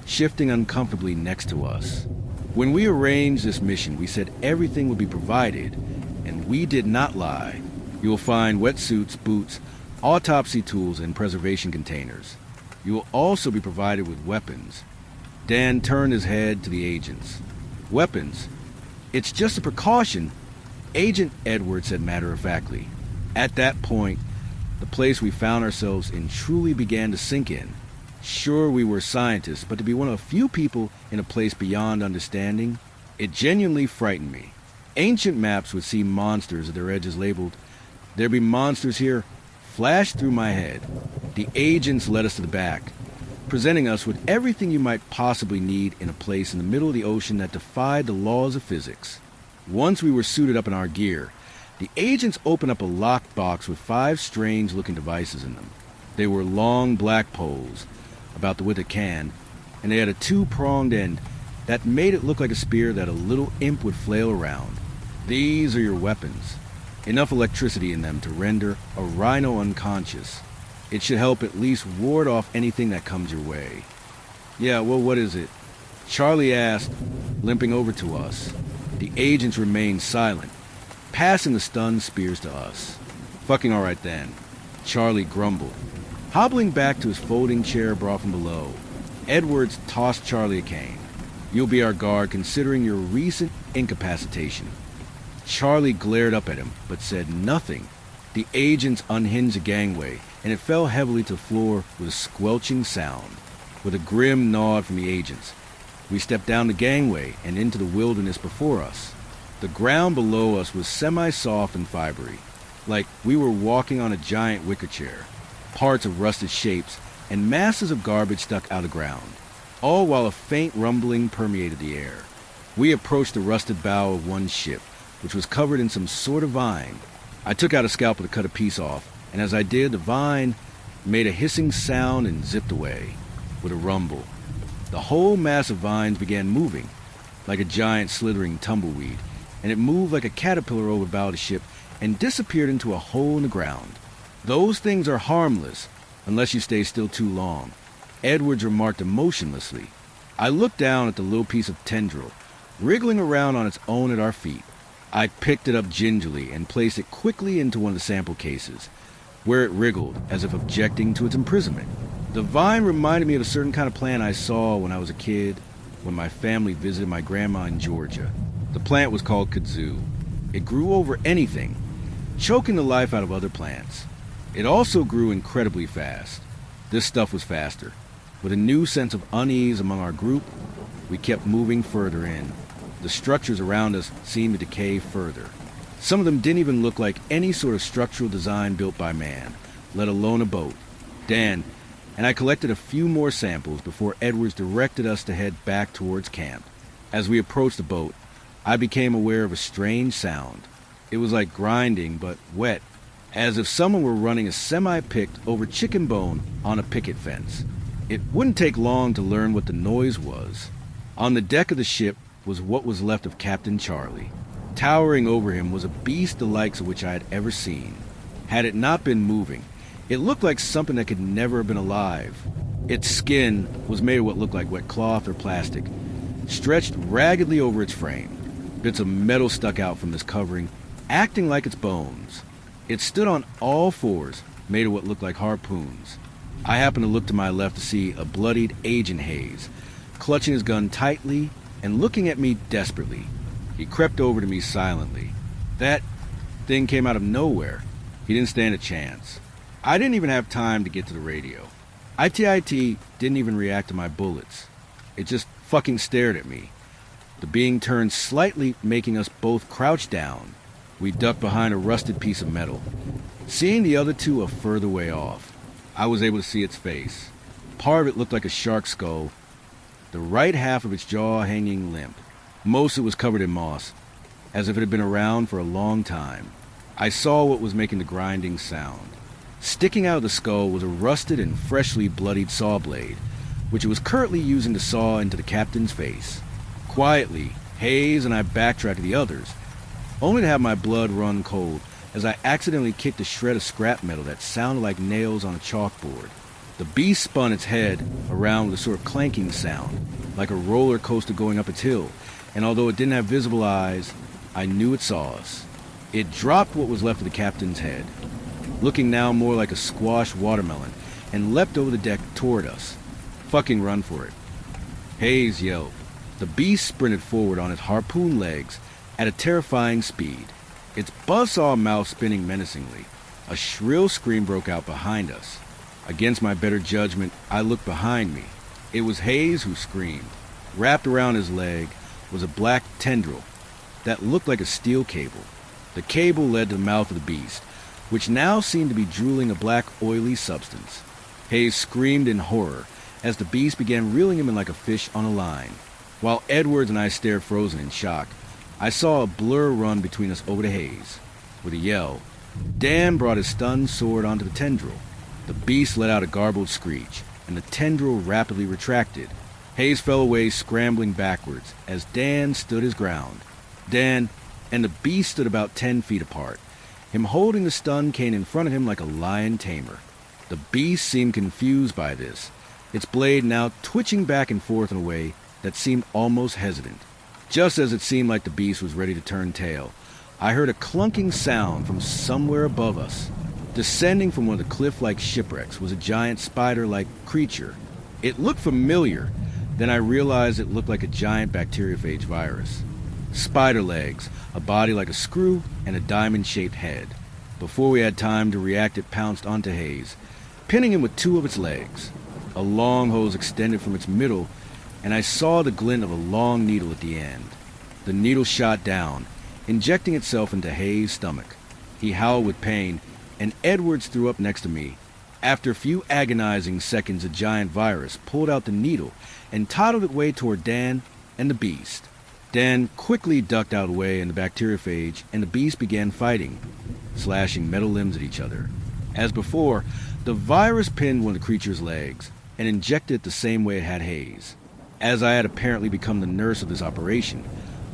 shifting uncomfortably next to us. "When we arranged this mission, we said everything would be provided, and we did not lie. You will find wetsuits, boots, autopsy tools, and preservation containers. You will also be provided with weapons." Dan turned his head to the agents. "Weapons? It's just a precaution," Agent Edwards said matter-of-factly. At that point, the place we found ourselves in truly began to sink in. Sure, we were scientists, but to be one of a few people in a place beyond understanding, it genuinely frightened me. Ancient maps would see monsters at their edges labeled, "There be monsters here," flashed through my head. The agents led us to the back, presenting us with everything you might possibly need in a place in the middle of the ocean that defied the laws of physics. Once we were suited up in our gear, the agents opened up a locked box with 5 strange-looking devices in them. They were long black poles, about the width of a can, and they had a 2-pronged end that made it look like a spear that a little imp would flail around. "These are your weapons. Enough electricity in them to render a rhino unconscious. It should help at least ward off anything that comes your way." "Yeah, well, what is it?" Charlie asked, limping over to us. The agents remained silent, passing the stunned spears to us. "Fucking all right then," Charlie grumbled, hobbling back to his folding chair brought from below. Edwards tossed Charlie a cane. "You'll be our guard considering your recent incapacitation." Charlie glared up at him, but said nothing. The agents unhinged the gangway, and it fell heavily to the floor with a squelching sound. With a grim nod from the agents, we stepped down the gangway and into the wilderness before us. The ground below us was semi-soft and fibery, like we were walking on a giant wicker chair. Parts of rusted shapes and masses of garbage stuck out of the ground, all while a faint rumbling permeated the air. We approached the rusted bow of one ship, which was covered in some sort of vine. I took out a scalpel to cut a piece off, and as I did, the vine made a hissing sound and zipped away with a rumble. The whole mass of vines began moving, like a giant slithering tumbleweed, and it moved like a caterpillar over the bow of the ship and disappeared into a hole in the ground. "Those things are harmless, unless you stay still too long," Edwards remarked emotionlessly. I looked down at the little piece of tendril, wriggling around on its own at our feet. I picked it up gingerly and placed it quickly into one of the sample cases, where it wriggled as if objecting to its imprisonment. The vine reminded me of a certain kind of plant I saw when I was a kid, when my family visited my grandma in Georgia. The plant was called kudzu. It grew over anything, choking the life out of other plants. It also grew incredibly fast. This stuff was faster. With a new sense of unease among our group, we kept moving further in. The structures around us seemed to decay further. Some of them didn't even look like any sort of structural design built by man, let alone a boat. Dan and I collected a few more samples before Edwards directed us to head back towards camp. As we approached the boat, I became aware of a strange sound. It was like grinding, but wet, as if someone were running a semi-picked over chicken bone on a picket fence. It wouldn't take long to learn what the noise was. On the deck of the ship was what was left of Captain Charlie. Towering over him was a beast the likes of which I had ever seen. Had it not been moving, it looked like something that could never have been alive. Its skin was made of what looked like wet cloth or plastic, stretched raggedly over its frame. Bits of metal stuck out from this covering, acting like its bones. It stood on all fours, made of what looked like harpoons. I happened to look to my left to see a bloodied Agent Hayes, clutching his gun tightly and looking at me desperately. He crept over to me silently. That thing came out of nowhere. He didn't stand a chance. I didn't even have time to get to the radio. ITIT didn't even react to my bullets. It just fucking stared at me. The being turned slightly, making us both crouch down. We ducked behind a rusted piece of metal. Seeing the other two a further way off, I was able to see its face. Part of it looked like a shark skull, the right half of its jaw hanging limp. Most of it was covered in moss, as if it had been around for a long time. I saw what was making the grinding sound. Sticking out of the skull was a rusted and freshly bloodied saw blade, which it was currently using to saw into the captain's face. Quietly, Hayes and I backtracked to the others, only to have my blood run cold as I accidentally kicked a shred of scrap metal that sounded like nails on a chalkboard. The beast spun its head around with a sort of clanking sound, like a roller coaster going up its hill, and although it didn't have visible eyes, I knew it saw us. It dropped what was left of the captain's head, looking now more like a squashed watermelon, and leapt over the deck toward us. Fucking run for it. Hayes yelled. The beast sprinted forward on its harpoon legs at a terrifying speed, its buzzsaw mouth spinning menacingly. A shrill scream broke out behind us. Against my better judgment, I looked behind me. It was Hayes who screamed. Wrapped around his leg was a black tendril that looked like a steel cable. The cable led to the mouth of the beast, which now seemed to be drooling a black, oily substance. Hayes screamed in horror as the beast began reeling him in like a fish on a line. While Edwards and I stared frozen in shock, I saw a blur run between us over to Hayes. With a yell, Dan brought his stunned sword onto the tendril. The beast let out a garbled screech, and the tendril rapidly retracted. Hayes fell away, scrambling backwards, as Dan stood his ground. Dan and the beast stood about 10 feet apart, him holding the stun cane in front of him like a lion tamer. The beast seemed confused by this, its blade now twitching back and forth in a way that seemed almost hesitant. Just as it seemed like the beast was ready to turn tail, I heard a clunking sound from somewhere above us. Descending from one of the cliff-like shipwrecks was a giant spider-like creature. It looked familiar, then I realized it looked like a giant bacteriophage virus. Spider legs, a body like a screw, and a diamond-shaped head. Before we had time to react, it pounced onto Hayes, pinning him with two of its legs. A long hose extended from its middle, and I saw the glint of a long needle at the end. The needle shot down, injecting itself into Hayes' stomach. He howled with pain, and Edwards threw up next to me. After a few agonizing seconds, a giant virus pulled out the needle and toddled its way toward Dan and the beast. Dan quickly ducked out of the way in the bacteriophage, and the beast began fighting, slashing metal limbs at each other. As before, the virus pinned one of the creature's legs and injected it the same way it had Hayes. As I had apparently become the nurse of this operation,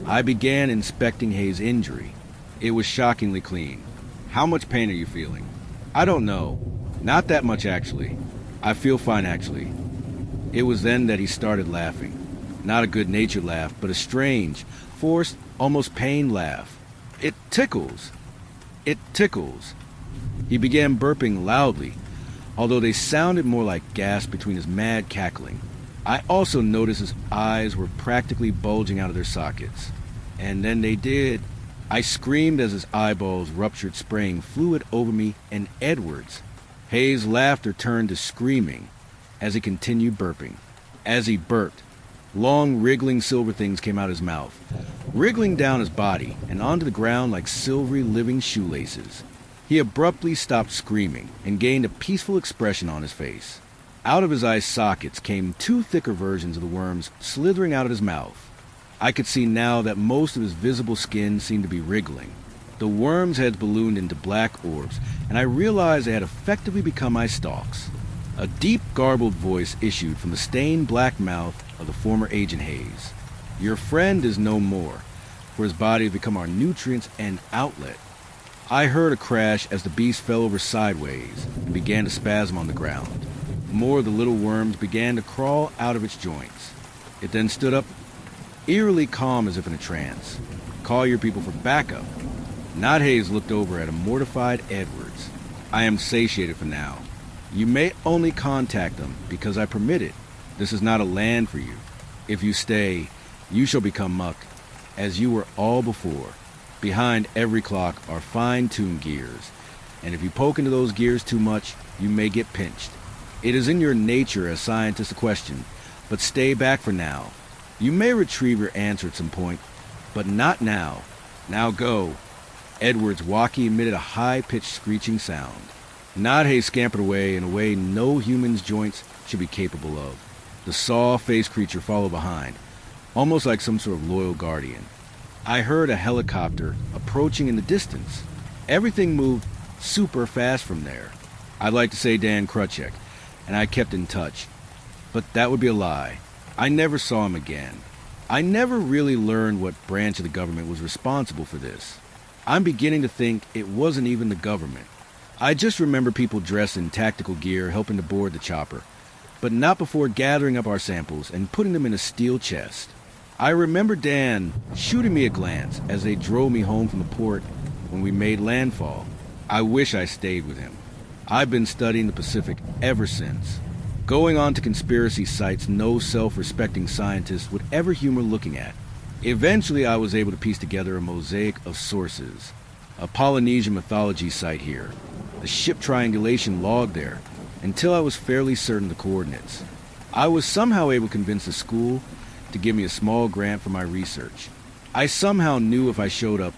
I began inspecting Hayes' injury. It was shockingly clean. How much pain are you feeling? I don't know. Not that much, actually. I feel fine, actually. It was then that he started laughing. Not a good-natured laugh, but a strange, forced, almost pained laugh. It tickles. It tickles. He began burping loudly, although they sounded more like gasps between his mad cackling. I also noticed his eyes were practically bulging out of their sockets. And then they did. I screamed as his eyeballs ruptured, spraying fluid over me and Edwards. Hayes' laughter turned to screaming as he continued burping. As he burped, long wriggling silver things came out of his mouth, wriggling down his body and onto the ground like silvery living shoelaces. He abruptly stopped screaming and gained a peaceful expression on his face. Out of his eye sockets came two thicker versions of the worms slithering out of his mouth. I could see now that most of his visible skin seemed to be wriggling. The worms' heads ballooned into black orbs, and I realized they had effectively become my stalks. A deep, garbled voice issued from the stained black mouth of the former Agent Hayes. Your friend is no more, for his body has become our nutrients and outlet. I heard a crash as the beast fell over sideways and began to spasm on the ground. More of the little worms began to crawl out of its joints. It then stood up, eerily calm as if in a trance. Call your people for backup. Not Hayes looked over at a mortified Edwards. I am satiated for now. You may only contact them because I permit it. This is not a land for you. If you stay, you shall become muck, as you were all before. Behind every clock are fine-tuned gears, and if you poke into those gears too much, you may get pinched. It is in your nature as scientists to question, but stay back for now. You may retrieve your answer at some point, but not now. Now go. Edward's walkie emitted a high-pitched screeching sound. Nadhe scampered away in a way no human's joints should be capable of. The saw-faced creature followed behind, almost like some sort of loyal guardian. I heard a helicopter approaching in the distance. Everything moved super fast from there. I'd like to say Dan Krutchek, and I kept in touch. But that would be a lie. I never saw him again. I never really learned what branch of the government was responsible for this. I'm beginning to think it wasn't even the government. I just remember people dressed in tactical gear helping to board the chopper, but not before gathering up our samples and putting them in a steel chest. I remember Dan shooting me a glance as they drove me home from the port when we made landfall. I wish I stayed with him. I've been studying the Pacific ever since, going on to conspiracy sites no self-respecting scientist would ever humor looking at. Eventually, I was able to piece together a mosaic of sources. A Polynesian mythology site here, the ship triangulation log there, until I was fairly certain the coordinates. I was somehow able to convince the school to give me a small grant for my research. I somehow knew if I showed up,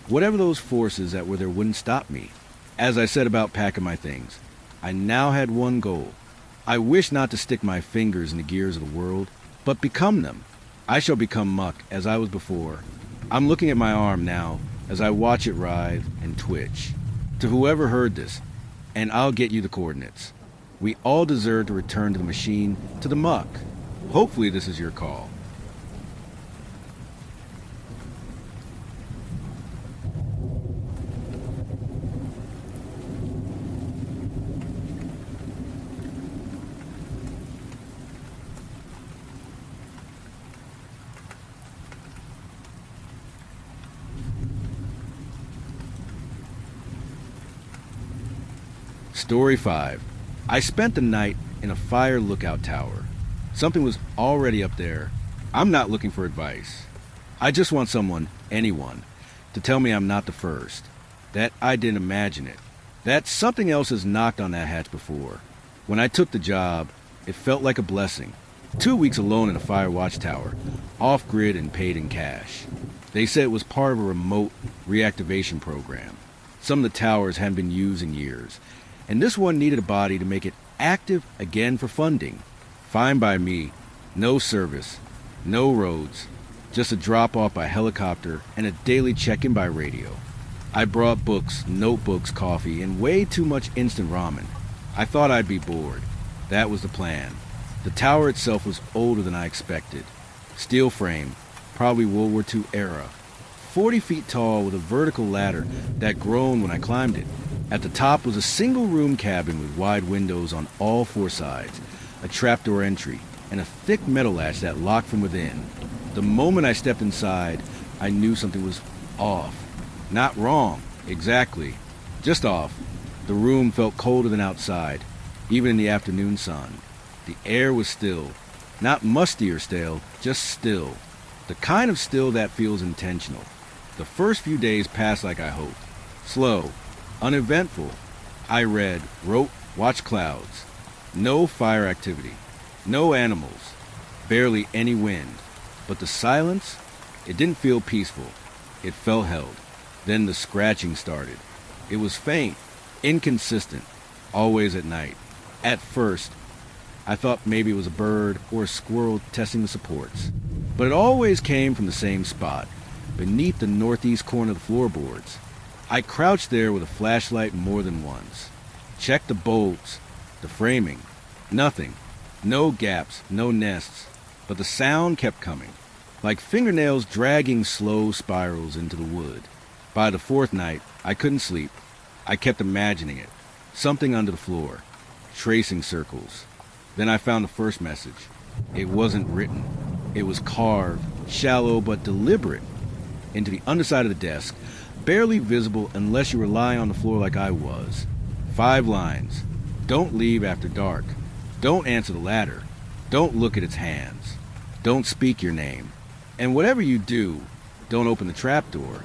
whatever those forces that were there wouldn't stop me. As I said about packing my things, I now had one goal. I wish not to stick my fingers in the gears of the world, but become them. I shall become muck as I was before. I'm looking at my arm now as I watch it writhe and twitch. To whoever heard this, and I'll get you the coordinates. We all deserve to return to the machine, to the muck. Hopefully this is your call. Story 5. I spent the night in a fire lookout tower. Something was already up there. I'm not looking for advice. I just want someone, anyone, to tell me I'm not the first. That I didn't imagine it. That something else has knocked on that hatch before. When I took the job, it felt like a blessing. 2 weeks alone in a fire watchtower, off-grid and paid in cash. They said it was part of a remote reactivation program. Some of the towers hadn't been used in years, and this one needed a body to make it active again for funding. Fine by me. No service, no roads, just a drop-off by helicopter and a daily check-in by radio. I brought books, notebooks, coffee, and way too much instant ramen. I thought I'd be bored. That was the plan. The tower itself was older than I expected. Steel frame, probably World War II era. 40 feet tall with a vertical ladder that groaned when I climbed it. At the top was a single-room cabin with wide windows on all 4 sides, a trapdoor entry, and a thick metal latch that locked from within. The moment I stepped inside, I knew something was off. Not wrong, exactly. Just off. The room felt colder than outside, even in the afternoon sun. The air was still. Not musty or stale, just still. The kind of still that feels intentional. The first few days passed like I hoped. Slow. Uneventful. I read, wrote, watched clouds. No fire activity. No animals. Barely any wind. But the silence, it didn't feel peaceful. It felt held. Then the scratching started. It was faint, inconsistent, always at night. At first, I thought maybe it was a bird or a squirrel testing the supports. But it always came from the same spot, beneath the northeast corner of the floorboards. I crouched there with a flashlight more than once. Checked the bolts, the framing. Nothing. No gaps, no nests. But the sound kept coming, like fingernails dragging slow spirals into the wood. By the 4th night, I couldn't sleep. I kept imagining it. Something under the floor, tracing circles. Then I found the first message. It wasn't written. It was carved, shallow but deliberate, into the underside of the desk, barely visible unless you were lying on the floor like I was. 5 lines. Don't leave after dark. Don't answer the ladder. Don't look at its hands. Don't speak your name. And whatever you do, don't open the trapdoor.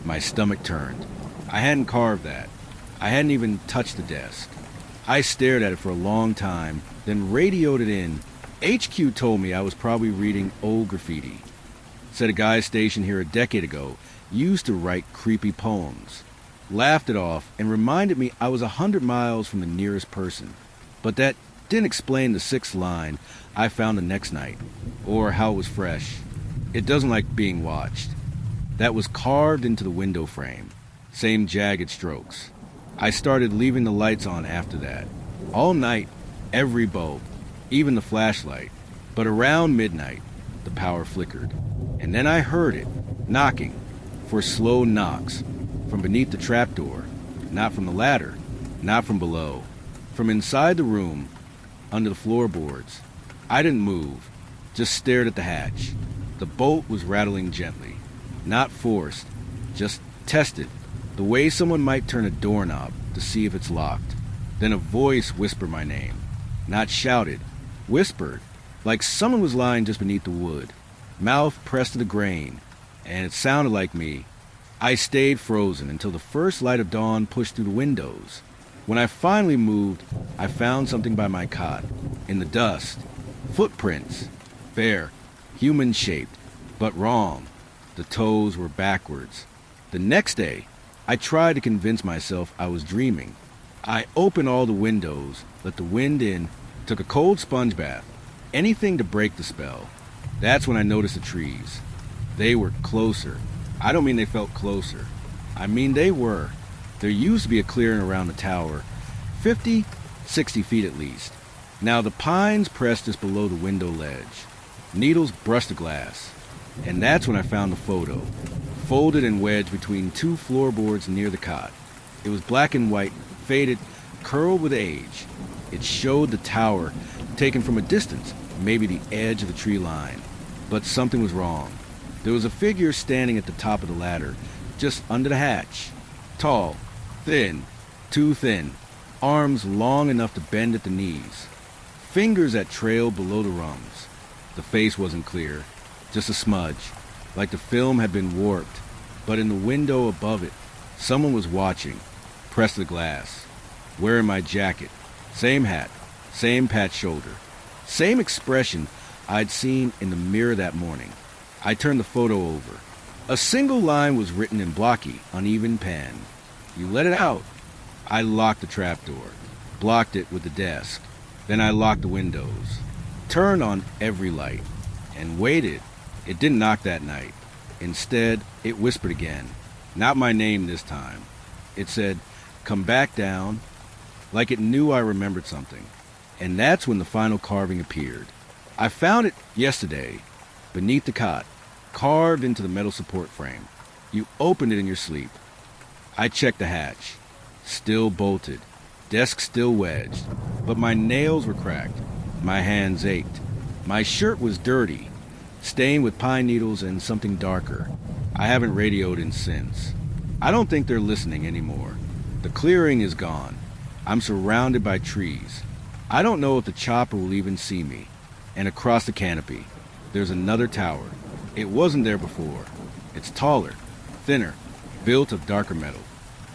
My stomach turned. I hadn't carved that. I hadn't even touched the desk. I stared at it for a long time, then radioed it in. HQ told me I was probably reading old graffiti. Said a guy stationed here a decade ago used to write creepy poems, laughed it off, and reminded me I was 100 miles from the nearest person. But that didn't explain the sixth line I found the next night, or how it was fresh. It doesn't like being watched. That was carved into the window frame. Same jagged strokes. I started leaving the lights on after that. All night, every bulb, even the flashlight. But around midnight, the power flickered. And then I heard it, knocking, for slow knocks, from beneath the trapdoor, not from the ladder, not from below, from inside the room, under the floorboards. I didn't move, just stared at the hatch. The bolt was rattling gently, not forced, just tested, the way someone might turn a doorknob to see if it's locked. Then a voice whispered my name, not shouted, whispered, like someone was lying just beneath the wood, mouth pressed to the grain, and it sounded like me. I stayed frozen until the first light of dawn pushed through the windows. When I finally moved, I found something by my cot, in the dust. Footprints, fair, human-shaped, but wrong. The toes were backwards. The next day, I tried to convince myself I was dreaming. I opened all the windows, let the wind in, took a cold sponge bath, anything to break the spell. That's when I noticed the trees. They were closer. I don't mean they felt closer. I mean they were. There used to be a clearing around the tower, 50, 60 feet at least. Now the pines pressed just below the window ledge. Needles brushed the glass. And that's when I found the photo, folded and wedged between two floorboards near the cot. It was black and white, faded, curled with age. It showed the tower, taken from a distance, maybe the edge of the tree line. But something was wrong. There was a figure standing at the top of the ladder, just under the hatch. Tall, thin, too thin, arms long enough to bend at the knees. Fingers that trailed below the rungs. The face wasn't clear, just a smudge, like the film had been warped. But in the window above it, someone was watching, pressed to the glass, wearing my jacket, same hat, same patched shoulder, same expression I'd seen in the mirror that morning. I turned the photo over. A single line was written in blocky, uneven pen. You let it out. I locked the trapdoor, blocked it with the desk. Then I locked the windows, turned on every light, and waited. It didn't knock that night. Instead, it whispered again. Not my name this time. It said, "Come back down," like it knew I remembered something. And that's when the final carving appeared. I found it yesterday, beneath the cot, carved into the metal support frame. You opened it in your sleep. I checked the hatch. Still bolted. Desk still wedged. But my nails were cracked. My hands ached. My shirt was dirty, stained with pine needles and something darker. I haven't radioed in since. I don't think they're listening anymore. The clearing is gone. I'm surrounded by trees. I don't know if the chopper will even see me. And across the canopy, there's another tower. It wasn't there before. It's taller, thinner, built of darker metal.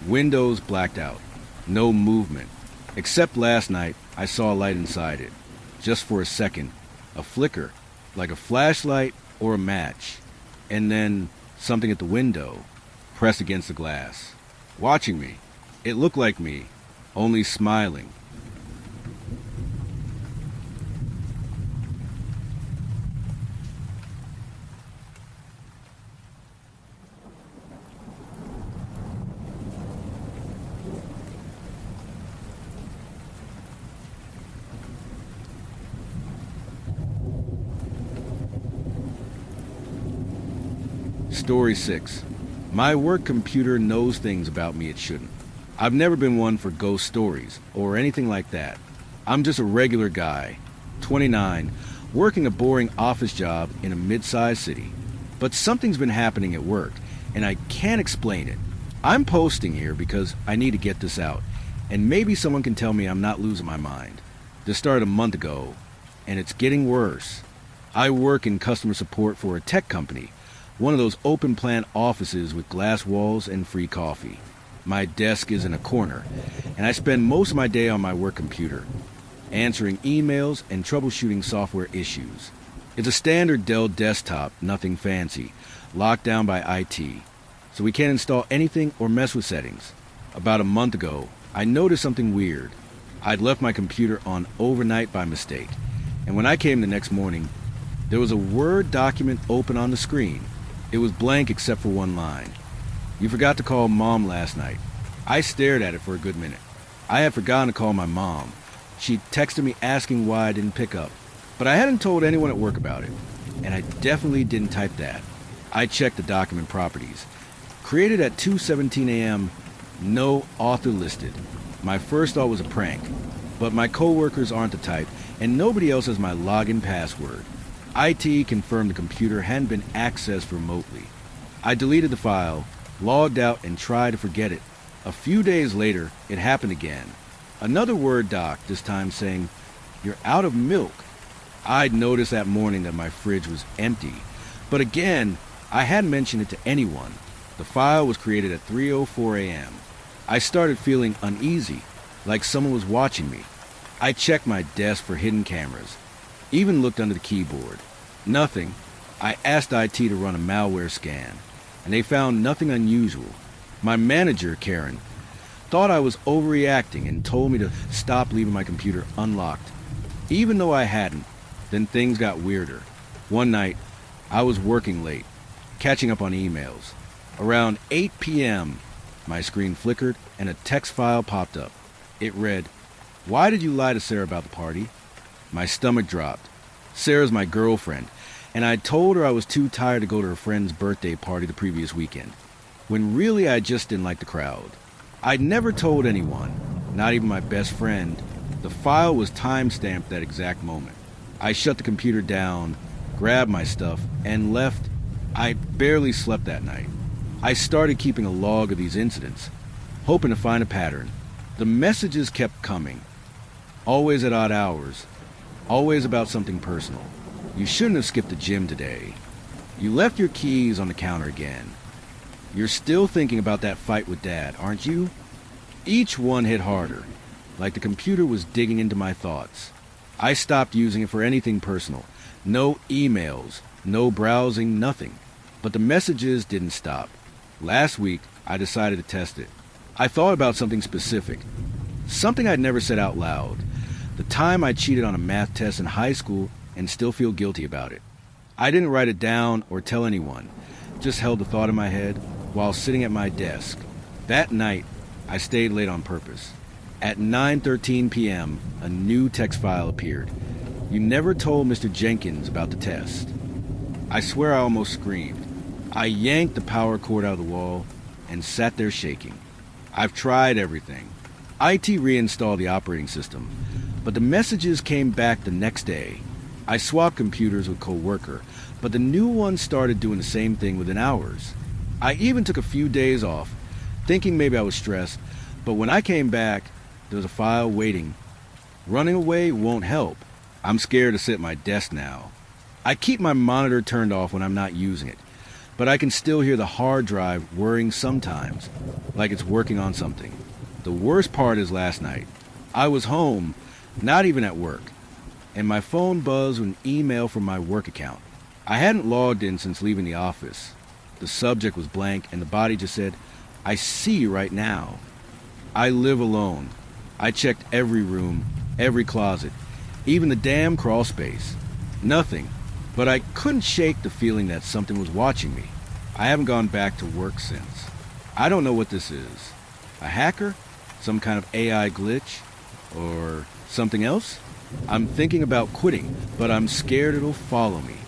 Windows blacked out. No movement. Except last night, I saw a light inside it. Just for a second. A flicker, like a flashlight or a match. And then something at the window, pressed against the glass. Watching me. It looked like me, only smiling. Story 6. My work computer knows things about me it shouldn't. I've never been one for ghost stories or anything like that. I'm just a regular guy, 29, working a boring office job in a mid-sized city. But something's been happening at work, and I can't explain it. I'm posting here because I need to get this out, and maybe someone can tell me I'm not losing my mind. This started a month ago, and it's getting worse. I work in customer support for a tech company, one of those open-plan offices with glass walls and free coffee. My desk is in a corner, and I spend most of my day on my work computer, answering emails and troubleshooting software issues. It's a standard Dell desktop, nothing fancy, locked down by IT. so we can't install anything or mess with settings. About a month ago, I noticed something weird. I'd left my computer on overnight by mistake, and when I came the next morning, there was a Word document open on the screen. It was blank except for one line. "You forgot to call Mom last night." I stared at it for a good minute. I had forgotten to call my mom. She texted me asking why I didn't pick up, but I hadn't told anyone at work about it, and I definitely didn't type that. I checked the document properties. Created at 2:17 a.m., no author listed. My first thought was a prank, but my coworkers aren't the type, and nobody else has my login password. IT confirmed the computer hadn't been accessed remotely. I deleted the file, logged out, and tried to forget it. A few days later, it happened again. Another Word doc, this time saying, "You're out of milk." I'd noticed that morning that my fridge was empty, but again, I hadn't mentioned it to anyone. The file was created at 3:04 a.m. I started feeling uneasy, like someone was watching me. I checked my desk for hidden cameras, even looked under the keyboard. Nothing. I asked IT to run a malware scan, and they found nothing unusual. My manager, Karen, thought I was overreacting and told me to stop leaving my computer unlocked. Even though I hadn't, then things got weirder. One night, I was working late, catching up on emails. Around 8 p.m., my screen flickered and a text file popped up. It read, "Why did you lie to Sarah about the party?" My stomach dropped. Sarah's my girlfriend, and I told her I was too tired to go to her friend's birthday party the previous weekend, when really I just didn't like the crowd. I'd never told anyone, not even my best friend. The file was time-stamped that exact moment. I shut the computer down, grabbed my stuff, and left. I barely slept that night. I started keeping a log of these incidents, hoping to find a pattern. The messages kept coming, always at odd hours, always about something personal. "You shouldn't have skipped the gym today." "You left your keys on the counter again." "You're still thinking about that fight with Dad, aren't you?" Each one hit harder, like the computer was digging into my thoughts. I stopped using it for anything personal. No emails, no browsing, nothing. But the messages didn't stop. Last week, I decided to test it. I thought about something specific, something I'd never said out loud. The time I cheated on a math test in high school and still feel guilty about it. I didn't write it down or tell anyone, just held the thought in my head while sitting at my desk. That night, I stayed late on purpose. At 9:13 p.m., a new text file appeared. "You never told Mr. Jenkins about the test." I swear I almost screamed. I yanked the power cord out of the wall and sat there shaking. I've tried everything. IT reinstalled the operating system, but the messages came back the next day. I swapped computers with a coworker, but the new one started doing the same thing within hours. I even took a few days off, thinking maybe I was stressed, but when I came back, there was a file waiting. Running away won't help. I'm scared to sit at my desk now. I keep my monitor turned off when I'm not using it, but I can still hear the hard drive whirring sometimes, like it's working on something. The worst part is last night. I was home, not even at work, and my phone buzzed with an email from my work account. I hadn't logged in since leaving the office. The subject was blank, and the body just said, "I see you right now." I live alone. I checked every room, every closet, even the damn crawl space. Nothing. But I couldn't shake the feeling that something was watching me. I haven't gone back to work since. I don't know what this is. A hacker? Some kind of AI glitch? Or something else? I'm thinking about quitting, but I'm scared it'll follow me.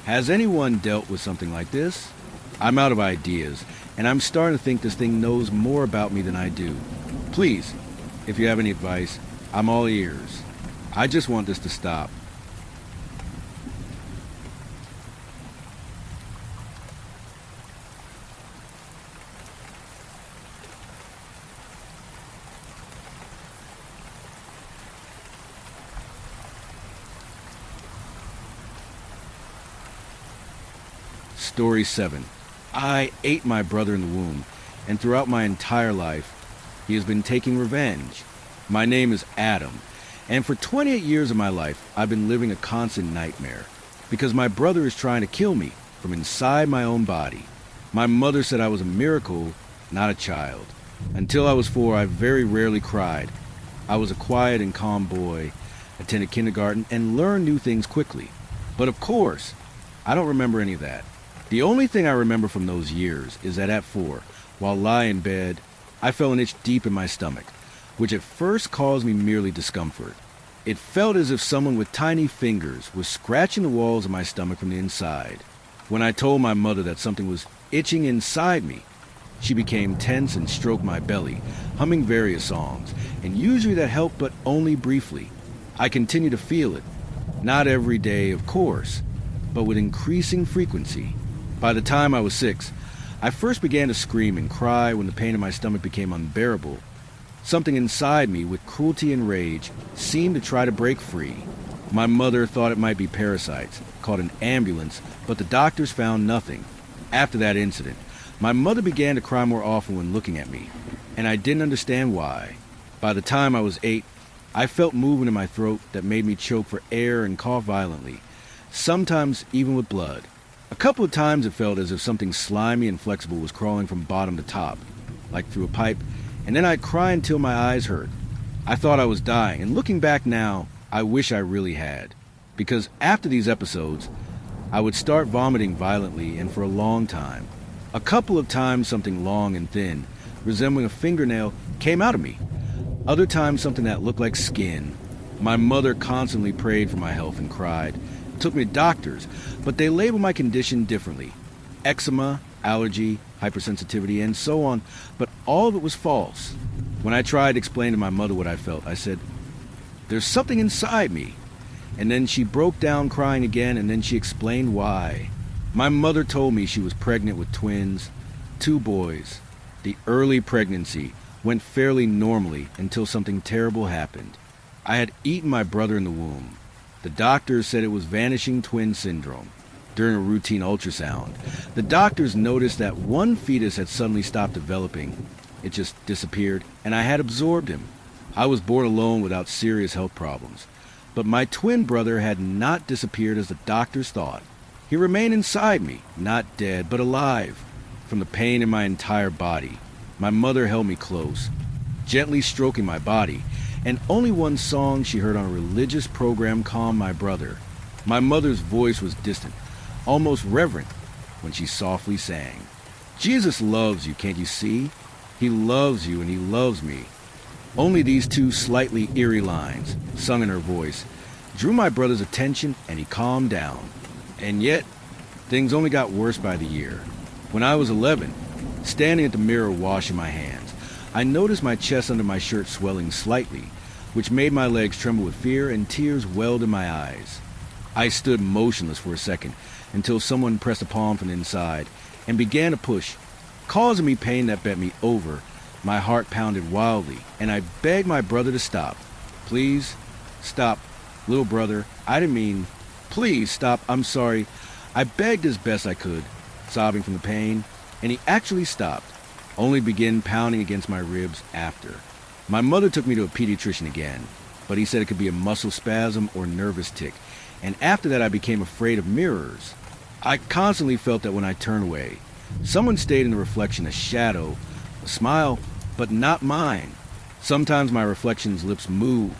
Has anyone dealt with something like this? I'm out of ideas, and I'm starting to think this thing knows more about me than I do. Please, if you have any advice, I'm all ears. I just want this to stop. Story 7. I ate my brother in the womb, and throughout my entire life, he has been taking revenge. My name is Adam, and for 28 years of my life, I've been living a constant nightmare, because my brother is trying to kill me from inside my own body. My mother said I was a miracle, not a child. Until I was 4, I very rarely cried. I was a quiet and calm boy, attended kindergarten, and learned new things quickly. But of course, I don't remember any of that. The only thing I remember from those years is that at 4, while lying in bed, I felt an itch deep in my stomach, which at first caused me merely discomfort. It felt as if someone with tiny fingers was scratching the walls of my stomach from the inside. When I told my mother that something was itching inside me, she became tense and stroked my belly, humming various songs, and usually that helped, but only briefly. I continued to feel it. Not every day, of course, but with increasing frequency. By the time I was 6, I first began to scream and cry when the pain in my stomach became unbearable. Something inside me, with cruelty and rage, seemed to try to break free. My mother thought it might be parasites, called an ambulance, but the doctors found nothing. After that incident, my mother began to cry more often when looking at me, and I didn't understand why. By the time I was 8, I felt movement in my throat that made me choke for air and cough violently, sometimes even with blood. A couple of times it felt as if something slimy and flexible was crawling from bottom to top, like through a pipe, and then I'd cry until my eyes hurt. I thought I was dying, and looking back now, I wish I really had. Because after these episodes, I would start vomiting violently and for a long time. A couple of times something long and thin, resembling a fingernail, came out of me. Other times something that looked like skin. My mother constantly prayed for my health and cried. Took me to doctors, but they labeled my condition differently. Eczema, allergy, hypersensitivity, and so on, but all of it was false. When I tried to explain to my mother what I felt, I said, "There's something inside me." And then she broke down crying again, and then she explained why. My mother told me she was pregnant with twins, 2 boys. The early pregnancy went fairly normally until something terrible happened. I had eaten my brother in the womb. The doctors said it was vanishing twin syndrome. During a routine ultrasound, the doctors noticed that one fetus had suddenly stopped developing. It just disappeared, and I had absorbed him. I was born alone without serious health problems. But my twin brother had not disappeared as the doctors thought. He remained inside me, not dead, but alive. From the pain in my entire body, my mother held me close, gently stroking my body, and only one song she heard on a religious program calmed my brother. My mother's voice was distant, almost reverent, when she softly sang, "Jesus loves you, can't you see? He loves you and he loves me." Only these 2 slightly eerie lines, sung in her voice, drew my brother's attention, and he calmed down. And yet, things only got worse by the year. When I was 11, standing at the mirror washing my hands, I noticed my chest under my shirt swelling slightly, which made my legs tremble with fear, and tears welled in my eyes. I stood motionless for a second until someone pressed a palm from the inside and began to push, causing me pain that bent me over. My heart pounded wildly, and I begged my brother to stop. "Please, stop, little brother. I didn't mean... Please, stop, I'm sorry." I begged as best I could, sobbing from the pain, and he actually stopped, only began pounding against my ribs after. My mother took me to a pediatrician again, but he said it could be a muscle spasm or nervous tic, and after that I became afraid of mirrors. I constantly felt that when I turned away, someone stayed in the reflection, a shadow, a smile, but not mine. Sometimes my reflection's lips moved,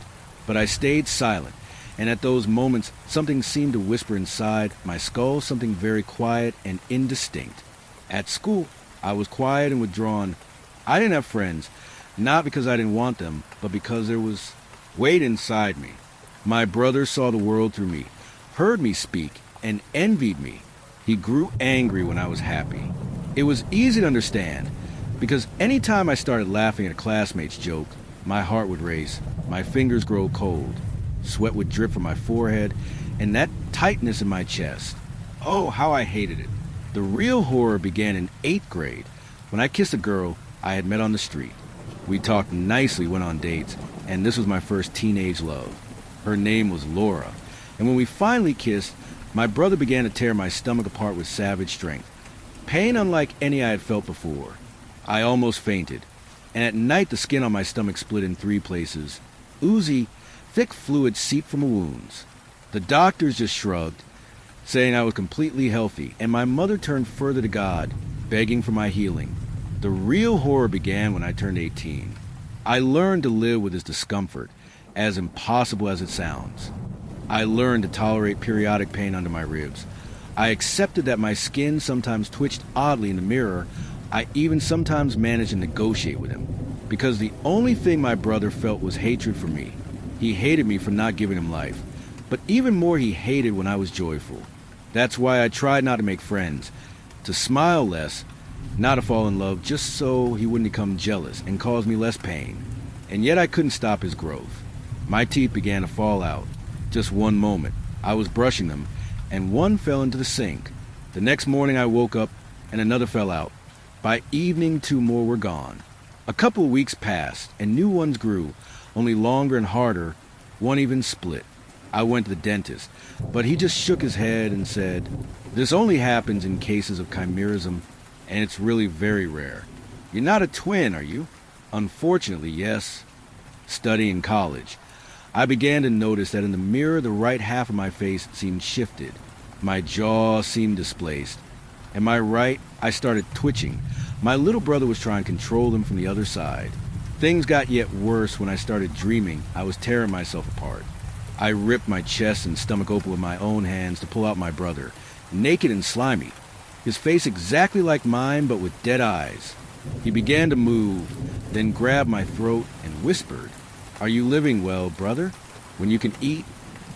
but I stayed silent, and at those moments something seemed to whisper inside my skull, something very quiet and indistinct. At school, I was quiet and withdrawn. I didn't have friends, not because I didn't want them, but because there was weight inside me. My brother saw the world through me, heard me speak, and envied me. He grew angry when I was happy. It was easy to understand, because any time I started laughing at a classmate's joke, my heart would race, my fingers grow cold, sweat would drip from my forehead, and that tightness in my chest. Oh, how I hated it. The real horror began in 8th grade, when I kissed a girl I had met on the street. We talked nicely, went on dates, and this was my first teenage love. Her name was Laura, and when we finally kissed, my brother began to tear my stomach apart with savage strength. Pain unlike any I had felt before. I almost fainted, and at night the skin on my stomach split in 3 places. Oozy, thick fluid seeped from the wounds. The doctors just shrugged, saying I was completely healthy, and my mother turned further to God. begging for my healing. The real horror began when I turned 18. I learned to live with this discomfort, as impossible as it sounds. I learned to tolerate periodic pain under my ribs. I accepted that my skin sometimes twitched oddly in the mirror. I even sometimes managed to negotiate with him, because the only thing my brother felt was hatred for me. He hated me for not giving him life, but even more he hated when I was joyful. That's why I tried not to make friends, to smile less, not to fall in love, just so he wouldn't become jealous and cause me less pain. And yet I couldn't stop his growth. My teeth began to fall out. Just one moment, I was brushing them, and one fell into the sink. The next morning I woke up, and another fell out. By evening, 2 more were gone. A couple of weeks passed, and new ones grew, only longer and harder. One even split. I went to the dentist, but he just shook his head and said, "This only happens in cases of chimerism, and it's really very rare. You're not a twin, are you?" Unfortunately, yes. Studying college, I began to notice that in the mirror the right half of my face seemed shifted. My jaw seemed displaced, and my right, I started twitching. My little brother was trying to control them from the other side. Things got yet worse when I started dreaming I was tearing myself apart. I ripped my chest and stomach open with my own hands to pull out my brother, naked and slimy, his face exactly like mine but with dead eyes. He began to move, then grabbed my throat and whispered, "Are you living well, brother? When you can eat,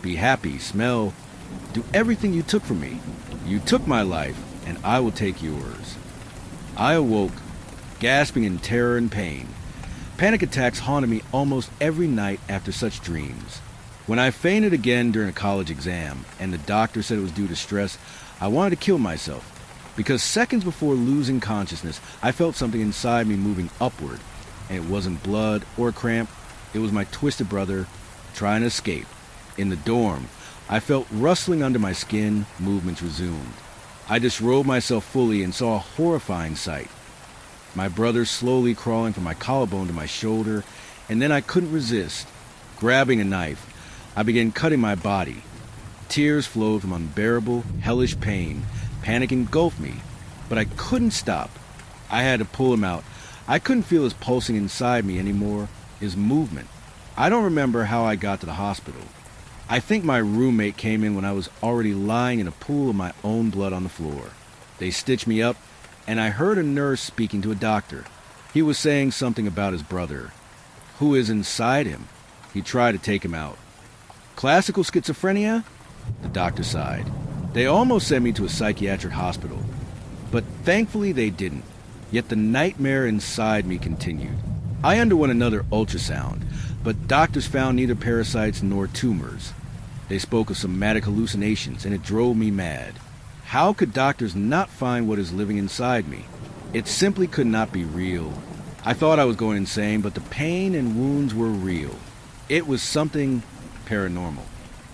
be happy, smell, do everything you took from me. You took my life, and I will take yours." I awoke, gasping in terror and pain. Panic attacks haunted me almost every night after such dreams. When I fainted again during a college exam, and the doctor said it was due to stress, I wanted to kill myself, because seconds before losing consciousness, I felt something inside me moving upward, and it wasn't blood or a cramp. It was my twisted brother trying to escape. In the dorm, I felt rustling under my skin. Movements resumed. I disrobed myself fully and saw a horrifying sight. My brother slowly crawling from my collarbone to my shoulder, and then I couldn't resist. Grabbing a knife, I began cutting my body. Tears flowed from unbearable, hellish pain. Panic engulfed me, but I couldn't stop. I had to pull him out. I couldn't feel his pulsing inside me anymore, his movement. I don't remember how I got to the hospital. I think my roommate came in when I was already lying in a pool of my own blood on the floor. They stitched me up, and I heard a nurse speaking to a doctor. He was saying something about his brother. Who is inside him? He tried to take him out. Classical schizophrenia? The doctor sighed. They almost sent me to a psychiatric hospital, but thankfully they didn't. Yet the nightmare inside me continued. I underwent another ultrasound, but doctors found neither parasites nor tumors. They spoke of somatic hallucinations, and it drove me mad. How could doctors not find what is living inside me? It simply could not be real. I thought I was going insane, but the pain and wounds were real. It was something paranormal.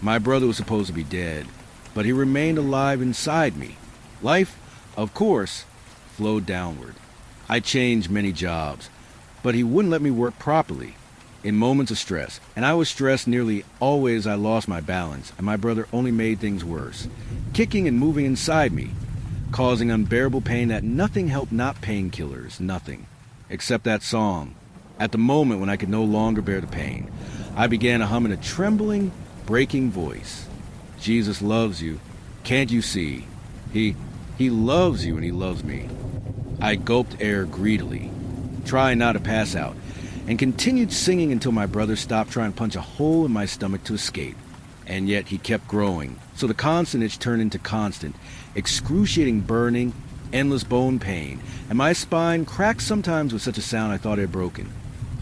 My brother was supposed to be dead, but he remained alive inside me. Life, of course, flowed downward. I changed many jobs, but he wouldn't let me work properly. In moments of stress, and I was stressed nearly always, I lost my balance, and my brother only made things worse, kicking and moving inside me, causing unbearable pain that nothing helped, not painkillers, nothing, except that song. At the moment when I could no longer bear the pain, I began to hum in a trembling, breaking voice. Jesus loves you. Can't you see? He loves you, and he loves me. I gulped air greedily, trying not to pass out, and continued singing until my brother stopped trying to punch a hole in my stomach to escape. And yet he kept growing, so the consonants turned into constant, excruciating burning, endless bone pain, and my spine cracked sometimes with such a sound I thought it had broken.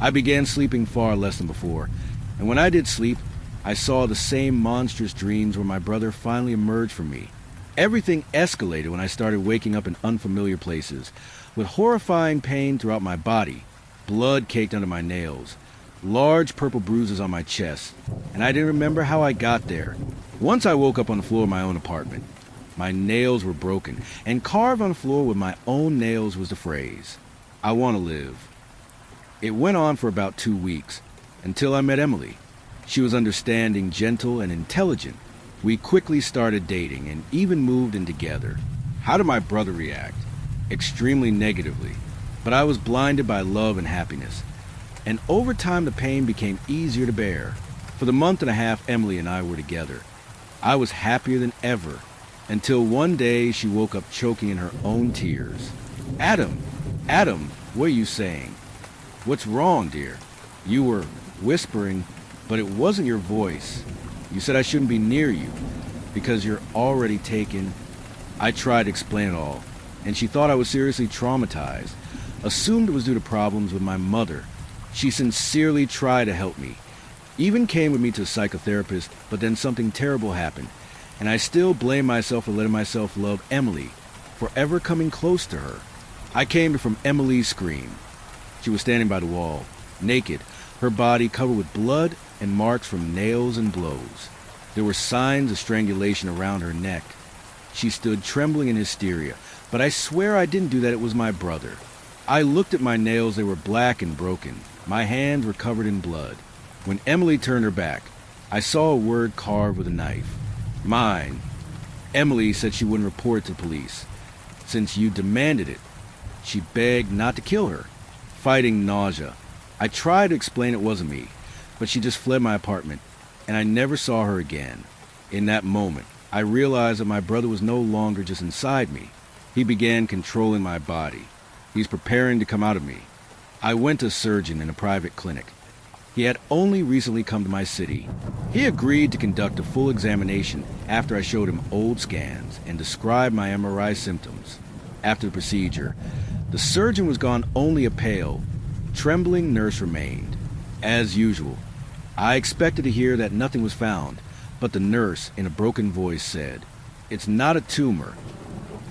I began sleeping far less than before, and when I did sleep, I saw the same monstrous dreams where my brother finally emerged from me. Everything escalated when I started waking up in unfamiliar places, with horrifying pain throughout my body, blood caked under my nails, large purple bruises on my chest, and I didn't remember how I got there. Once I woke up on the floor of my own apartment. My nails were broken, and carved on the floor with my own nails was the phrase, "I want to live." It went on for about 2 weeks, until I met Emily. She was understanding, gentle, and intelligent. We quickly started dating and even moved in together. How did my brother react? extremely negatively, but I was blinded by love and happiness. And over time, the pain became easier to bear. For the month and a half Emily and I were together, I was happier than ever, until one day she woke up choking in her own tears. Adam, Adam, what are you saying? What's wrong, dear? You were whispering, but it wasn't your voice. You said I shouldn't be near you because you're already taken. I tried to explain it all, and she thought I was seriously traumatized, assumed it was due to problems with my mother. She sincerely tried to help me, even came with me to a psychotherapist, but then something terrible happened, and I still blame myself for letting myself love Emily, for ever coming close to her. I came from Emily's scream. She was standing by the wall, naked, her body covered with blood and marks from nails and blows. There were signs of strangulation around her neck. She stood trembling in hysteria, but I swear I didn't do that. It was my brother. I looked at my nails. They were black and broken. My hands were covered in blood. When Emily turned her back, I saw a word carved with a knife. Mine. Emily said she wouldn't report it to the police, since you demanded it. She begged not to kill her, fighting nausea. I tried to explain it wasn't me, but she just fled my apartment, and I never saw her again. In that moment, I realized that my brother was no longer just inside me. He began controlling my body. He's preparing to come out of me. I went to a surgeon in a private clinic. He had only recently come to my city. He agreed to conduct a full examination after I showed him old scans and described my MRI symptoms. After the procedure, the surgeon was gone. Only a pale, trembling nurse remained. As usual, I expected to hear that nothing was found, but the nurse, in a broken voice, said, "It's not a tumor."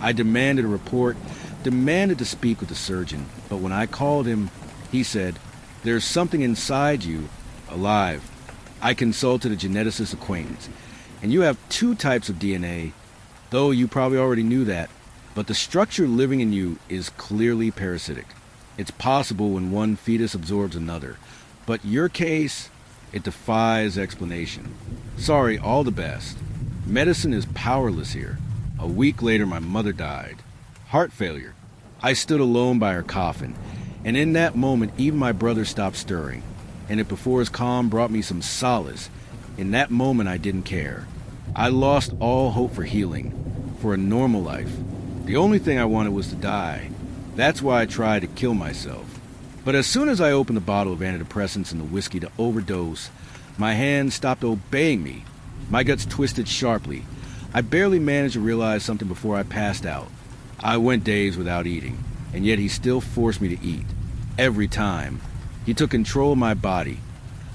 I demanded a report, demanded to speak with the surgeon, but when I called him, he said, "There's something inside you, alive." I consulted a geneticist acquaintance, and you have 2 types of DNA, though you probably already knew that, but the structure living in you is clearly parasitic. It's possible when one fetus absorbs another, but your case, it defies explanation. Sorry, all the best. Medicine is powerless here. A week later, my mother died. Heart failure. I stood alone by her coffin, and in that moment, even my brother stopped stirring. And if before his calm brought me some solace, in that moment I didn't care. I lost all hope for healing, for a normal life. The only thing I wanted was to die. That's why I tried to kill myself. But as soon as I opened the bottle of antidepressants and the whiskey to overdose, my hands stopped obeying me. My guts twisted sharply. I barely managed to realize something before I passed out. I went days without eating, and yet he still forced me to eat. Every time. He took control of my body,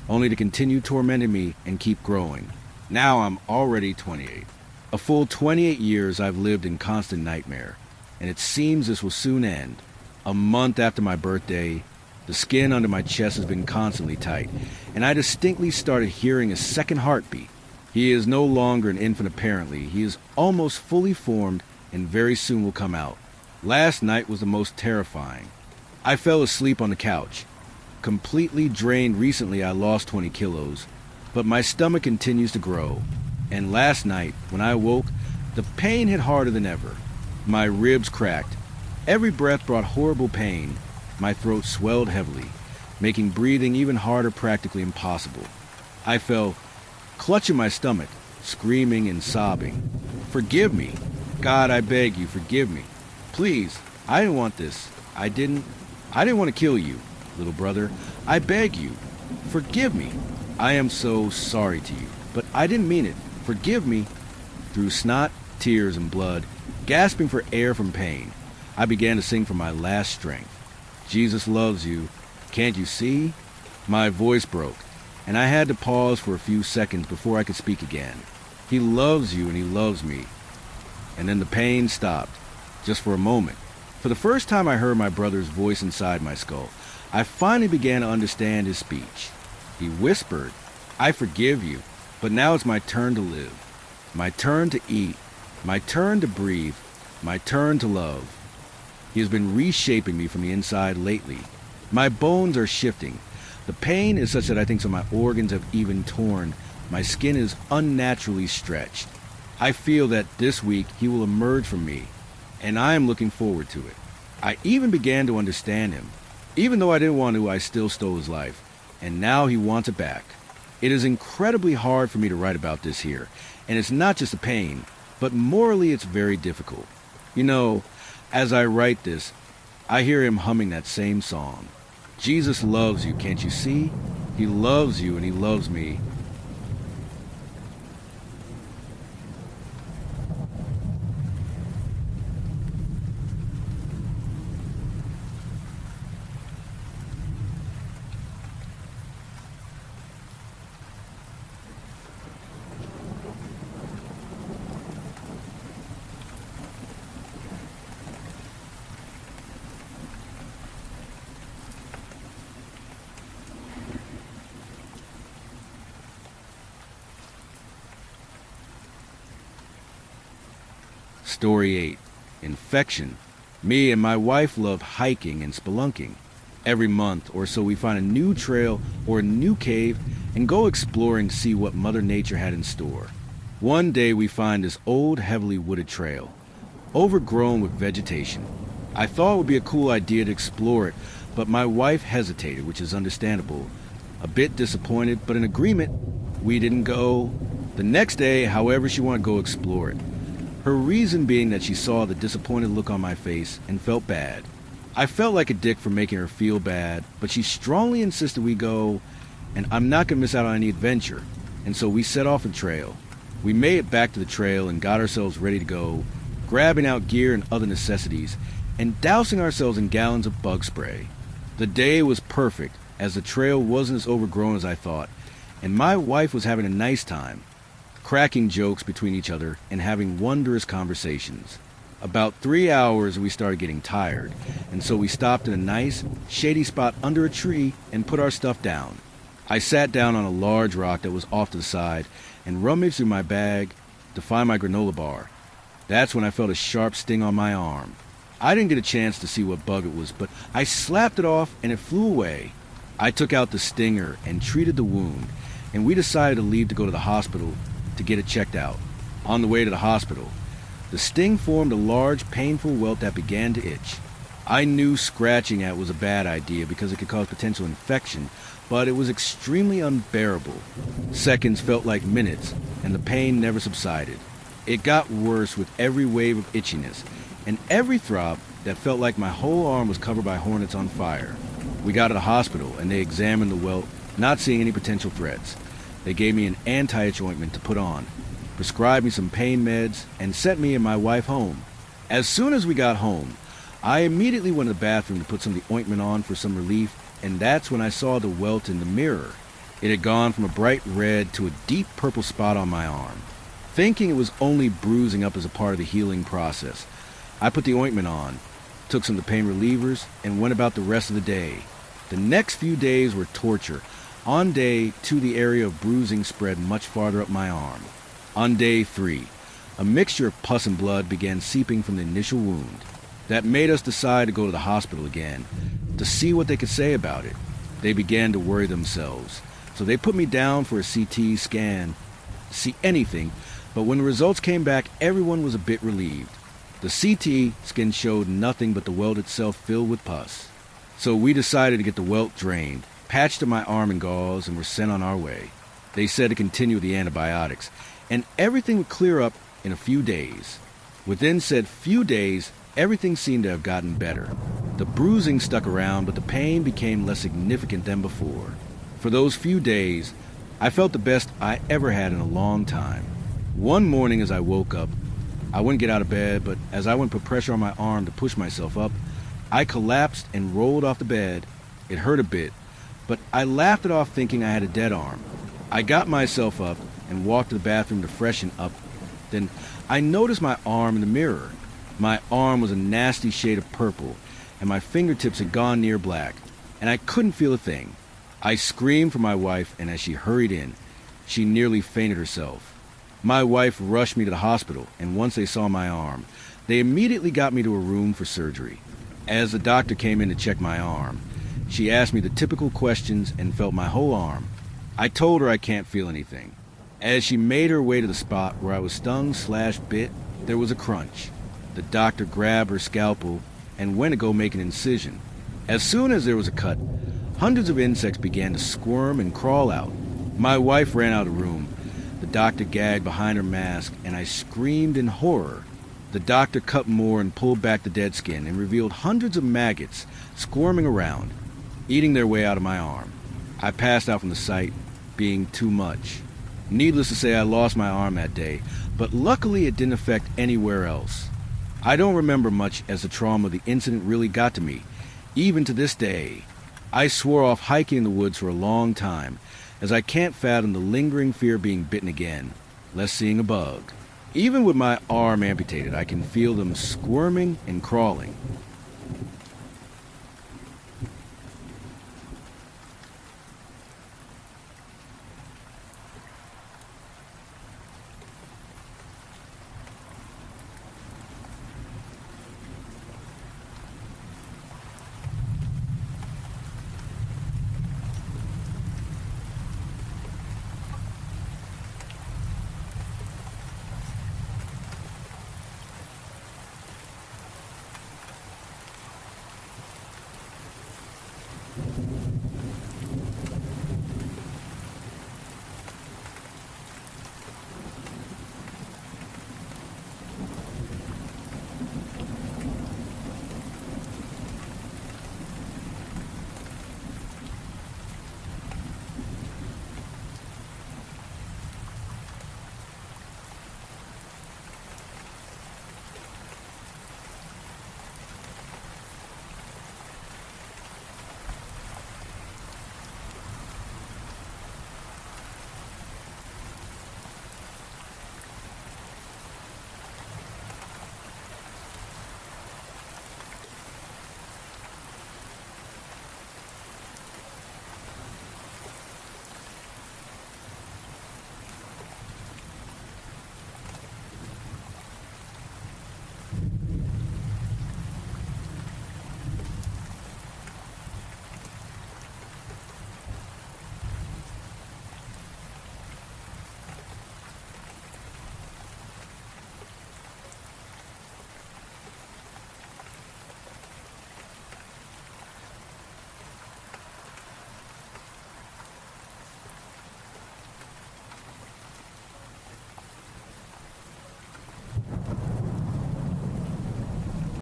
only to continue tormenting me and keep growing. Now I'm already 28. A full 28 years I've lived in constant nightmare, and it seems this will soon end. A month after my birthday, the skin under my chest has been constantly tight, and I distinctly started hearing a second heartbeat. He is no longer an infant apparently. He is almost fully formed and very soon will come out. Last night was the most terrifying. I fell asleep on the couch. Completely drained. Recently I lost 20 kilos, but my stomach continues to grow. And last night, when I awoke, the pain hit harder than ever. My ribs cracked. Every breath brought horrible pain. My throat swelled heavily, making breathing even harder, practically impossible. I fell, clutching my stomach, screaming and sobbing. "Forgive me. God, I beg you, forgive me. Please, I didn't want this. I didn't want to kill you, little brother. I beg you, forgive me. I am so sorry to you, but I didn't mean it. Forgive me." Through snot, tears, and blood, gasping for air from pain, I began to sing for my last strength. "Jesus loves you. Can't you see?" My voice broke, and I had to pause for a few seconds before I could speak again. "He loves you and he loves me." And then the pain stopped, just for a moment. For the first time I heard my brother's voice inside my skull. I finally began to understand his speech. He whispered, "I forgive you, but now it's my turn to live. My turn to eat. My turn to breathe. My turn to love." He has been reshaping me from the inside lately. My bones are shifting. The pain is such that I think some of my organs have even torn. My skin is unnaturally stretched. I feel that this week he will emerge from me, and I am looking forward to it. I even began to understand him. Even though I didn't want to, I still stole his life. And now he wants it back. It is incredibly hard for me to write about this here. And it's not just the pain, but morally it's very difficult. You know, as I write this, I hear him humming that same song. Jesus loves you, can't you see? He loves you and he loves me. Story 8. Infection. Me and my wife love hiking and spelunking. Every month or so we find a new trail or a new cave and go exploring to see what Mother Nature had in store. One day we find this old, heavily wooded trail, overgrown with vegetation. I thought it would be a cool idea to explore it, but my wife hesitated, which is understandable. A bit disappointed, but in agreement, we didn't go. The next day, however, she wanted to go explore it. Her reason being that she saw the disappointed look on my face and felt bad. I felt like a dick for making her feel bad, but she strongly insisted we go, and I'm not going to miss out on any adventure. And so we set off the trail. We made it back to the trail and got ourselves ready to go, grabbing out gear and other necessities, and dousing ourselves in gallons of bug spray. The day was perfect, as the trail wasn't as overgrown as I thought, and my wife was having a nice time, cracking jokes between each other and having wondrous conversations. About 3 hours we started getting tired, and so we stopped in a nice, shady spot under a tree and put our stuff down. I sat down on a large rock that was off to the side and rummaged through my bag to find my granola bar. That's when I felt a sharp sting on my arm. I didn't get a chance to see what bug it was, but I slapped it off and it flew away. I took out the stinger and treated the wound, and we decided to leave to go to the hospital to get it checked out. On the way to the hospital, the sting formed a large, painful welt that began to itch. I knew scratching at it was a bad idea because it could cause potential infection, but it was extremely unbearable. Seconds felt like minutes, and the pain never subsided. It got worse with every wave of itchiness, and every throb that felt like my whole arm was covered by hornets on fire. We got to the hospital, and they examined the welt, not seeing any potential threats. They gave me an anti-itch ointment to put on, prescribed me some pain meds, and sent me and my wife home. As soon as we got home, I immediately went to the bathroom to put some of the ointment on for some relief, and that's when I saw the welt in the mirror. It had gone from a bright red to a deep purple spot on my arm. Thinking it was only bruising up as a part of the healing process, I put the ointment on, took some of the pain relievers, and went about the rest of the day. The next few days were torture. On day 2, the area of bruising spread much farther up my arm. On day 3, a mixture of pus and blood began seeping from the initial wound. That made us decide to go to the hospital again, to see what they could say about it. They began to worry themselves, so they put me down for a CT scan to see anything, but when the results came back, everyone was a bit relieved. The CT scan showed nothing but the welt itself filled with pus. So we decided to get the welt drained, patched up my arm in gauze, and were sent on our way. They said to continue with the antibiotics, and everything would clear up in a few days. Within said few days, everything seemed to have gotten better. The bruising stuck around, but the pain became less significant than before. For those few days, I felt the best I ever had in a long time. One morning as I woke up, I wouldn't get out of bed, but as I went to put pressure on my arm to push myself up, I collapsed and rolled off the bed. It hurt a bit, but I laughed it off thinking I had a dead arm. I got myself up and walked to the bathroom to freshen up. Then I noticed my arm in the mirror. My arm was a nasty shade of purple, and my fingertips had gone near black, and I couldn't feel a thing. I screamed for my wife, and as she hurried in, she nearly fainted herself. My wife rushed me to the hospital, and once they saw my arm, they immediately got me to a room for surgery. As the doctor came in to check my arm, she asked me the typical questions and felt my whole arm. I told her I can't feel anything. As she made her way to the spot where I was stung/bit, there was a crunch. The doctor grabbed her scalpel and went to go make an incision. As soon as there was a cut, hundreds of insects began to squirm and crawl out. My wife ran out of the room. The doctor gagged behind her mask, and I screamed in horror. The doctor cut more and pulled back the dead skin and revealed hundreds of maggots squirming around, eating their way out of my arm. I passed out from the sight, being too much. Needless to say, I lost my arm that day, but luckily it didn't affect anywhere else. I don't remember much, as the trauma of the incident really got to me. Even to this day, I swore off hiking in the woods for a long time, as I can't fathom the lingering fear of being bitten again, less seeing a bug. Even with my arm amputated, I can feel them squirming and crawling.